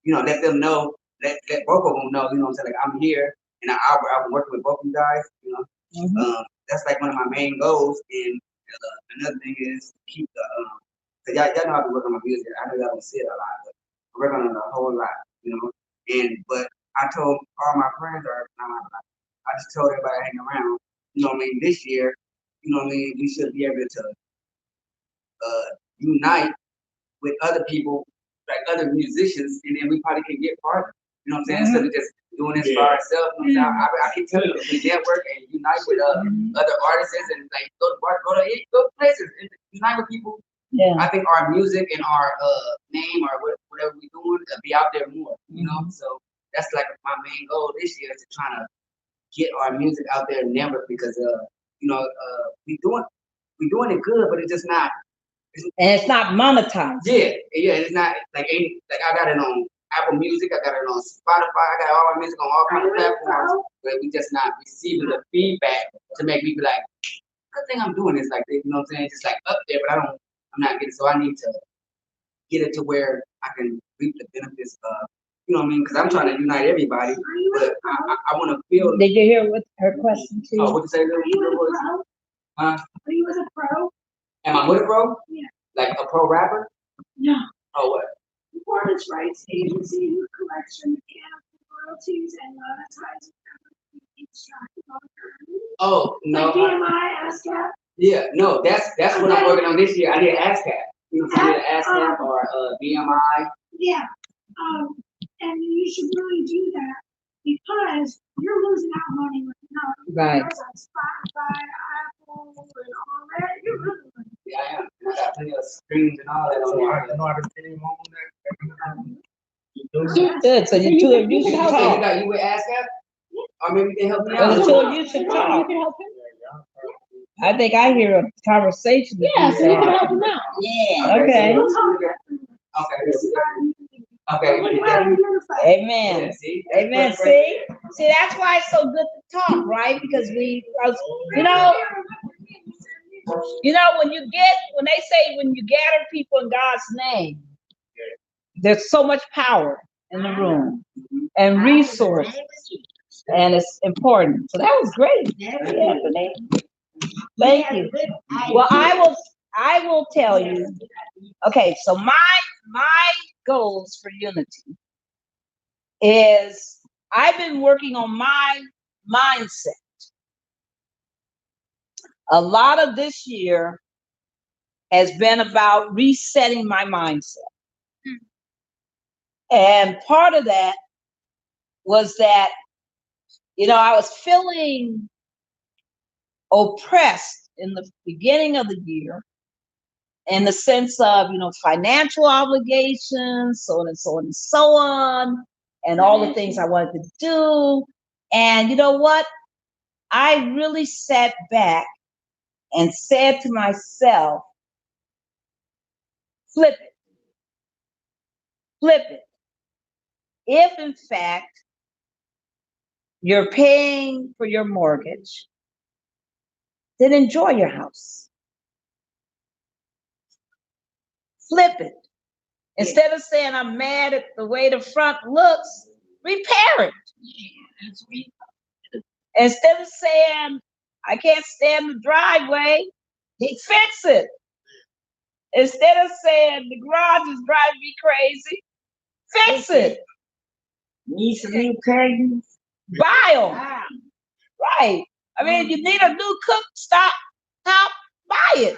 you know, let them know, let both of them know. You know, what I'm saying, like I'm here and I've been working with both of you guys. You know, that's like one of my main goals. And another thing is keep the cause y'all know I've been working on my music. I know y'all don't see it a lot, but I'm working on it a whole lot. You know, but I told all my friends, I just told everybody hanging around. You know what I mean? This year, you know what I mean? We should be able to unite with other people, like other musicians, and then we probably can get farther. You know what I'm saying? Instead of just doing this by ourselves. You know what I'm saying? I keep telling you, we network and unite with other artists and like go to places and unite with people. Yeah. I think our music and our name or whatever we're doing be out there more. You know, so that's like my main goal this year is to try to get our music out there in network because you know we doing it good, but it's just not. And it's not monetized. Yeah, it's not like I got it on Apple Music, I got it on Spotify, I got all my music on all kinds of platforms, but we just not receiving the feedback to make me be like, good thing I'm doing this like this, you know what I'm saying? Just like up there, but I'm not getting, so I need to get it to where I can reap the benefits of, you know what I mean? Because I'm trying to unite everybody, but I want to feel. Did you hear what her question too? Oh, what you say? Are you a pro? Am I with a pro? Yeah. Like a pro rapper? No. Oh, what? Performance rights agency who collects your mechanical royalties and monetizes each track. Oh, no. Like BMI, ASCAP. Yeah, no, that's what I'm working on this year. I need ASCAP. You know, I need an ASCAP or BMI. Yeah. And you should really do that because you're losing out money right now. Right. There's on Spotify, Apple, and all that. You're really money. Yeah, I am. And I got plenty of screens and all that on So there. I know how to get him on that. Good. So the two of you should So talk. you with ASCAP? Or maybe you can help me Well, the out. two of you should talk. I think I hear a conversation. Yeah, so you can help them out. Yeah. Okay. Okay. Amen. Yeah, see? Amen. See, that's why it's so good to talk, right? Because you know, when you gather people in God's name, there's so much power in the room and resources, and it's important. So that was great, Anthony. Thank you. Well, I will tell you. Okay, so my goals for unity is I've been working on my mindset. A lot of this year has been about resetting my mindset. And part of that was that, I was feeling oppressed in the beginning of the year in the sense of, financial obligations, so on and so on and so on, and all the things I wanted to do. And you know what? I really sat back and said to myself, flip it. Flip it. If in fact you're paying for your mortgage, then enjoy your house. Flip it. Instead of saying I'm mad at the way the front looks, repair it. Instead of saying I can't stand the driveway, fix it. Instead of saying the garage is driving me crazy, fix it. Need some new curtains? Buy them. Right. I mean, you need a new cooktop, buy it.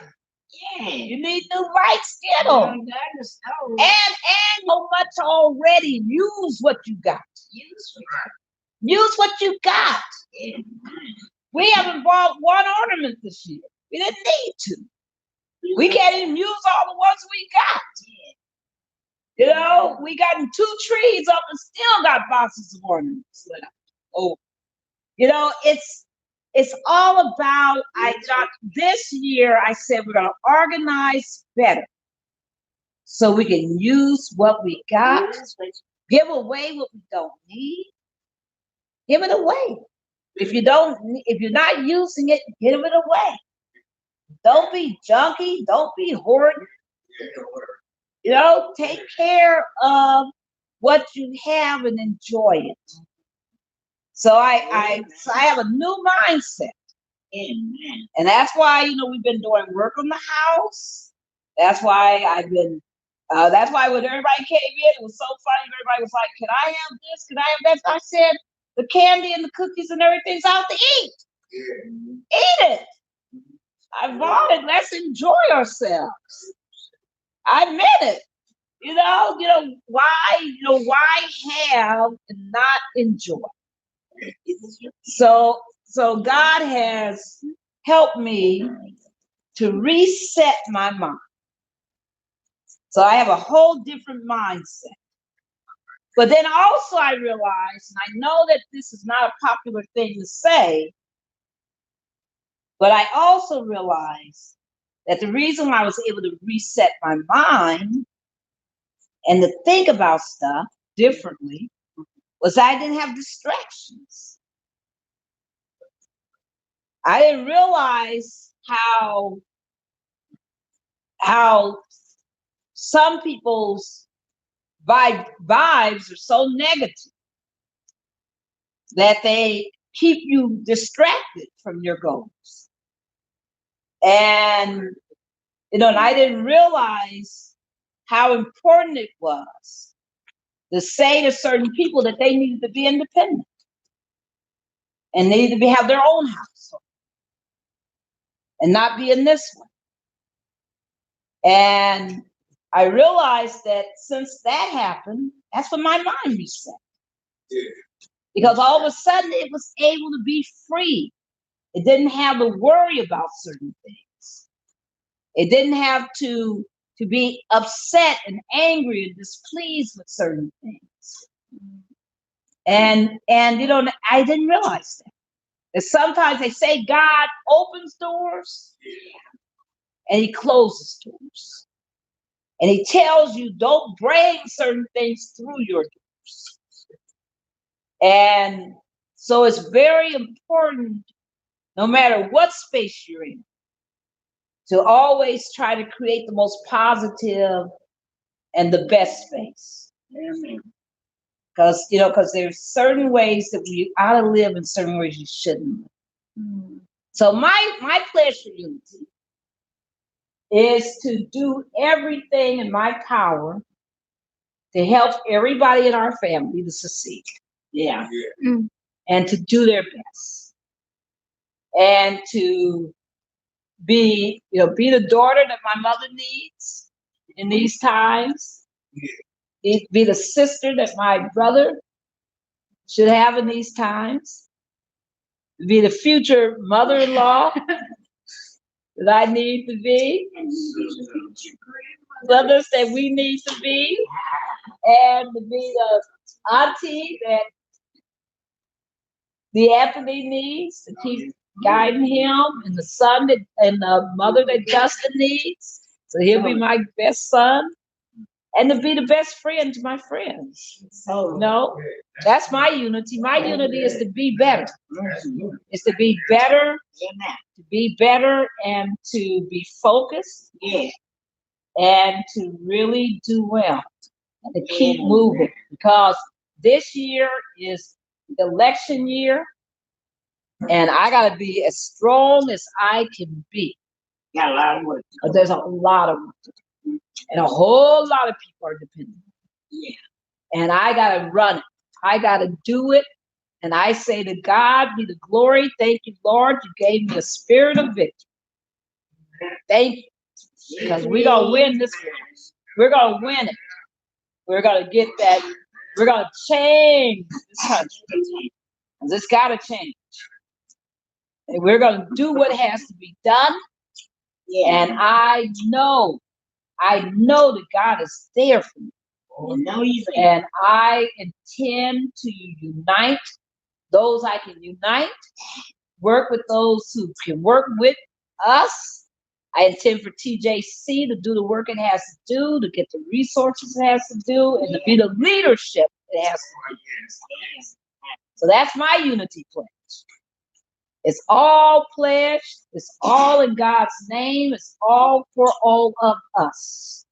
Yeah. You need new lights, get them. And so much already. Use what you got. Use what you got. We haven't bought one ornament this year. We didn't need to. We can't even use all the ones we got. You know, we got 2 trees up and still got boxes of ornaments left. Oh, you know, it's all about, this year I said we're going to organize better so we can use what we got, give away what we don't need, give it away. If you're not using it, give it away. Don't be junky, don't be hoarding. You know, take care of what you have and enjoy it. So I have a new mindset. And that's why, you know, we've been doing work on the house. That's why that's why when everybody came in, it was so funny. Everybody was like, can I have this? Can I have that? I said, the candy and the cookies and everything's out to eat. Yeah. Eat it. I bought it. Let's enjoy ourselves. I meant it. You know why have and not enjoy? So God has helped me to reset my mind. So I have a whole different mindset. But then also I realized, and I know that this is not a popular thing to say, but I also realized that the reason why I was able to reset my mind and to think about stuff differently was I didn't have distractions. I didn't realize how some people's vibes are so negative that they keep you distracted from your goals. And, you know, and I didn't realize how important it was to say to certain people that they needed to be independent and they needed to have their own household and not be in this one. And I realized that since that happened, that's when my mind reset. Yeah. Because all of a sudden it was able to be free. It didn't have to worry about certain things. It didn't have to be upset and angry and displeased with certain things. And you know, I didn't realize that. And sometimes they say God opens doors and he closes doors. And he tells you don't bring certain things through your doors. And so it's very important, no matter what space you're in, to always try to create the most positive and the best space. Because, you know, because there's certain ways that you ought to live and certain ways you shouldn't. Mm. So my pledge for unity is to do everything in my power to help everybody in our family to succeed. Yeah. Mm. And to do their best. And to be the daughter that my mother needs in these times. Yeah. Be the sister that my brother should have in these times. Be the future mother-in-law that I need to be. Brothers that we need to be. And to be the auntie that the Anthony needs to keep guiding him, and the son and the mother that Justin needs. So he'll be my best son. And to be the best friend to my friends. So, no, that's my unity. My unity is to be better. It's to be better, to be better, and to be focused. Yeah. and to really do well and to keep moving, because this year is election year, and I gotta be as strong as I can be. Got a lot of work. There's a lot of work to do, and a whole lot of people are dependent. Yeah. And I gotta run it. I gotta do it. And I say to God be the glory. Thank you, Lord. You gave me a spirit of victory. Thank you. Because we're gonna win this race. We're gonna win it. We're gonna get that. We're gonna change this country. Because it's gotta change. And we're gonna do what has to be done. Yeah. And I know that God is there for me. And I intend to unite those I can unite, work with those who can work with us. I intend for TJC to do the work it has to do, to get the resources it has to do, and to be the leadership it has to do. So that's my unity pledge. It's all pledged. It's all in God's name. It's all for all of us.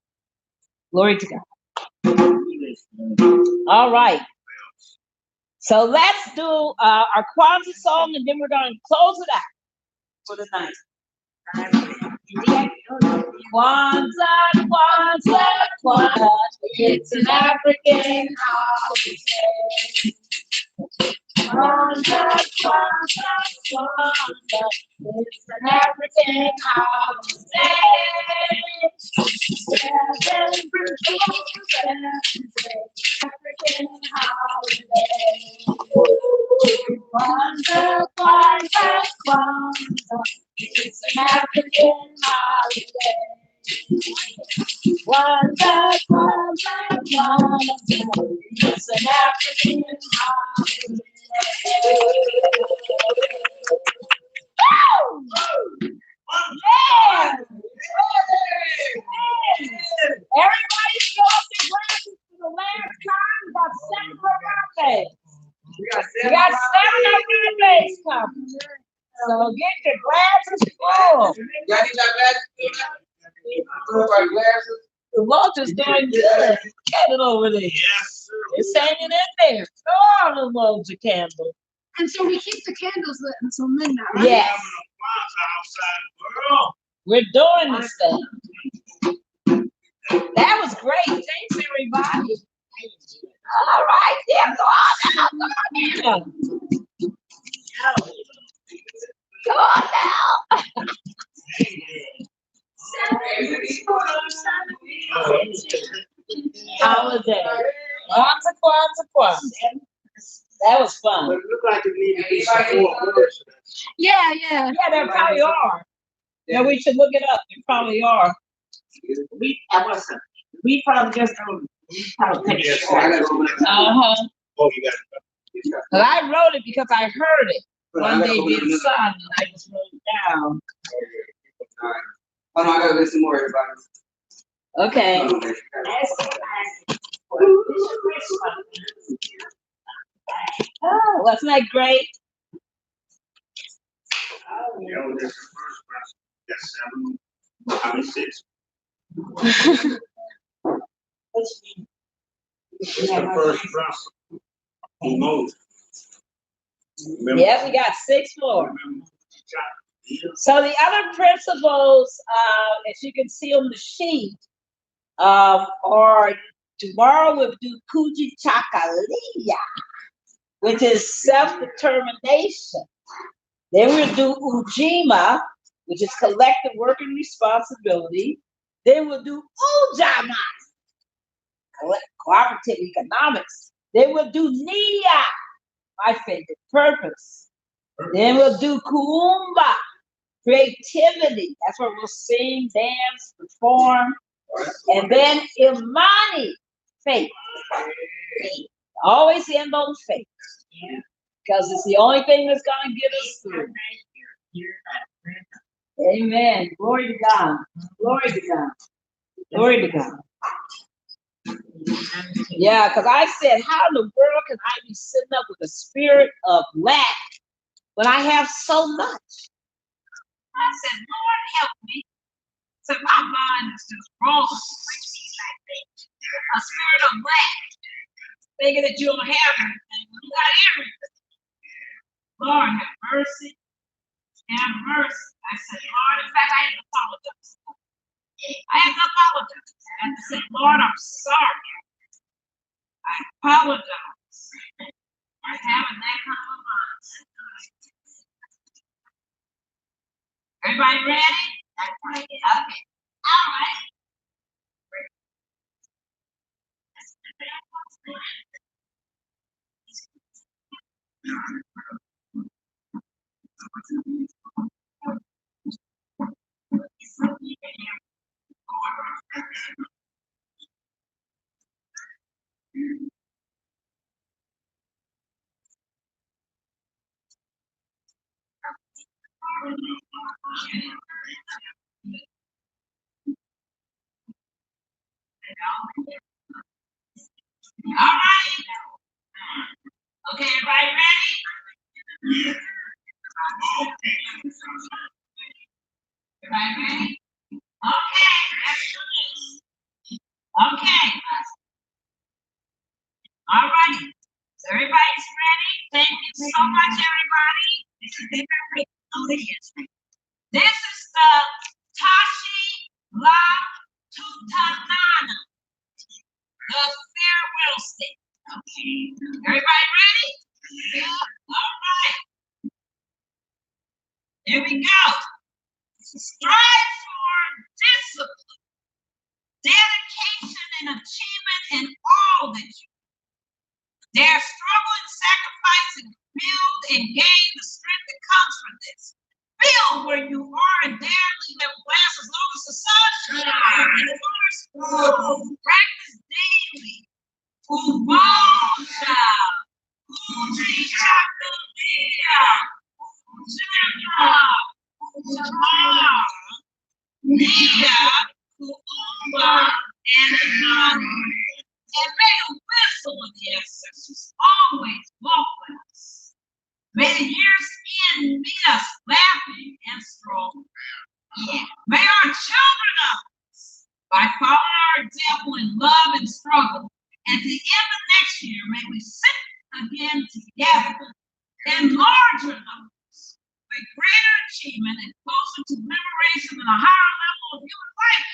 Glory to God. All right. So let's do our Kwanzaa song, and then we're going to close it out for the night. Kwanzaa, Kwanzaa, Kwanzaa. It's an African holiday. Kwanzaa, Kwanzaa, Kwanzaa. It's an African holiday. African holiday. Kwanzaa, Kwanzaa, Kwanzaa. It's an African holiday. Kwanzaa, Kwanzaa, Kwanzaa. It's an African holiday. Yeah! Everybody show up their glasses for the last time. We got 7 more birthdays. We got 7 more birthdays coming. So get your glasses full. Y'all need your glasses? Glasses? The vulture's doing good. Get it over there. Yes, sir. It's hanging in there. Throw on the vulture candle. And so we keep the candles lit until midnight, right? Yes. Having a Kwanzaa outside the world. We're doing this thing. That was great. Thanks, everybody. All right, yeah, go on now. Go on now. Holiday. Kwanzaa, Kwanzaa, Kwanzaa. That was fun. But it looked like it needed to be some more words. Yeah. Yeah, there probably are. Yeah, we should look it up. There probably are. We probably just don't. We probably take it short. Uh-huh. Oh, you got it. But I wrote it because I heard it one day being sung, and I just wrote it down. Alright. Hold on, I gotta listen more, everybody. Okay. Oh, wasn't that great? Yeah, well, that's the first person. That's 7. I mean 6. It's the first person. Umoja. Remember? Yeah, we got 6 more. So the other principles, as you can see on the sheet, are tomorrow we'll do Kuji Chakalia, which is self-determination. Then we'll do Ujima, which is collective working responsibility. Then we'll do Ujama, cooperative economics. Then we'll do Nia, my favorite, purpose. Then we'll do Kuumba, creativity. That's where we'll sing, dance, perform. And then Imani, faith. Always end on faith. Because it's the only thing that's going to get us through. Amen. Glory to God. Glory to God. Glory to God. Yeah, because I said, how in the world can I be sitting up with a spirit of lack when I have so much? I said, Lord, help me. So my mind is just wrong. A spirit of lack, thinking that you don't have everything. You got everything. Lord, have mercy. Have mercy. I said, Lord, in fact, I had to apologize. I had to apologize. I had to say, Lord, I'm sorry. I apologize for having that kind of mind. Everybody ready? Okay. All right. All right. Okay, everybody ready? Everybody ready? Okay, let's do this. Okay. All right. Everybody's ready? Thank you so much, everybody. This is the Tashi La Tutanana, the farewell state. Okay. Everybody ready? Yeah. All right. Here we go. Strive for discipline, dedication, and achievement in all that you do. Dare struggle and sacrifice and build and gain the strength that comes from this. Build where you are and dare leave that glass as long as the sun shines. Practice daily. Umoja. And may the wisdom of the ancestors always walk with us. May the years end meet us laughing and strong. May our children of us, by following our example in love and struggle, at the end of next year, may we sit again together in larger numbers, with greater achievement and closer to liberation and a higher level of human life.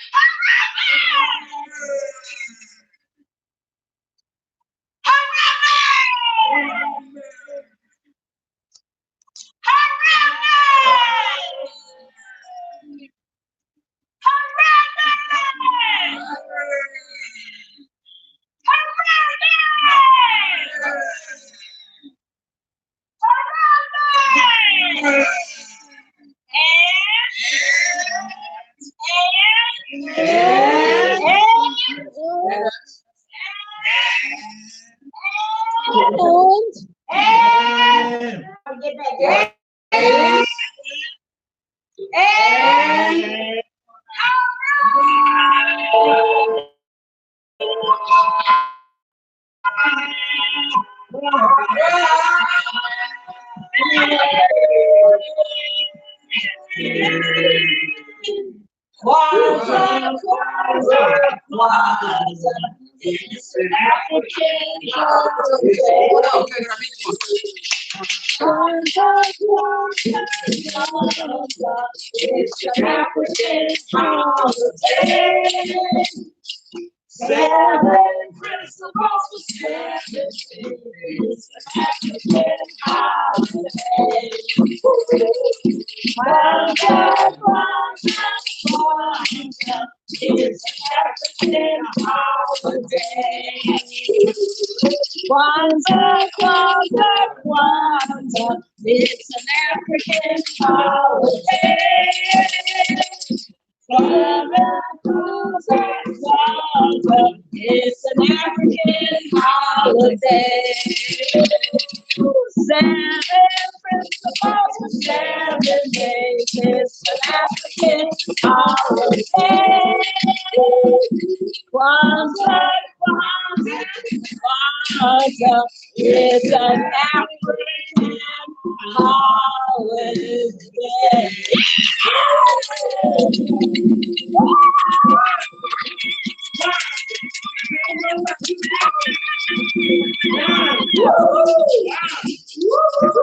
Kwanzaa, Kwanzaa, Kwanzaa. It's an African holiday. Kwanzaa, Kwanzaa, Kwanzaa. It's an African holiday. 7 principles for 7 days. It's an African holiday. Kwanzaa, Kwanzaa, Kwanzaa. It's an African holiday. Kwanzaa, Kwanzaa, Kwanzaa. It's an African holiday. Kwanzaa, Kwanzaa, Kwanzaa. It's an African holiday. 7 principles for 7 days. It's an African holiday. Kwanzaa, Kwanzaa, Kwanzaa. It's an African holiday.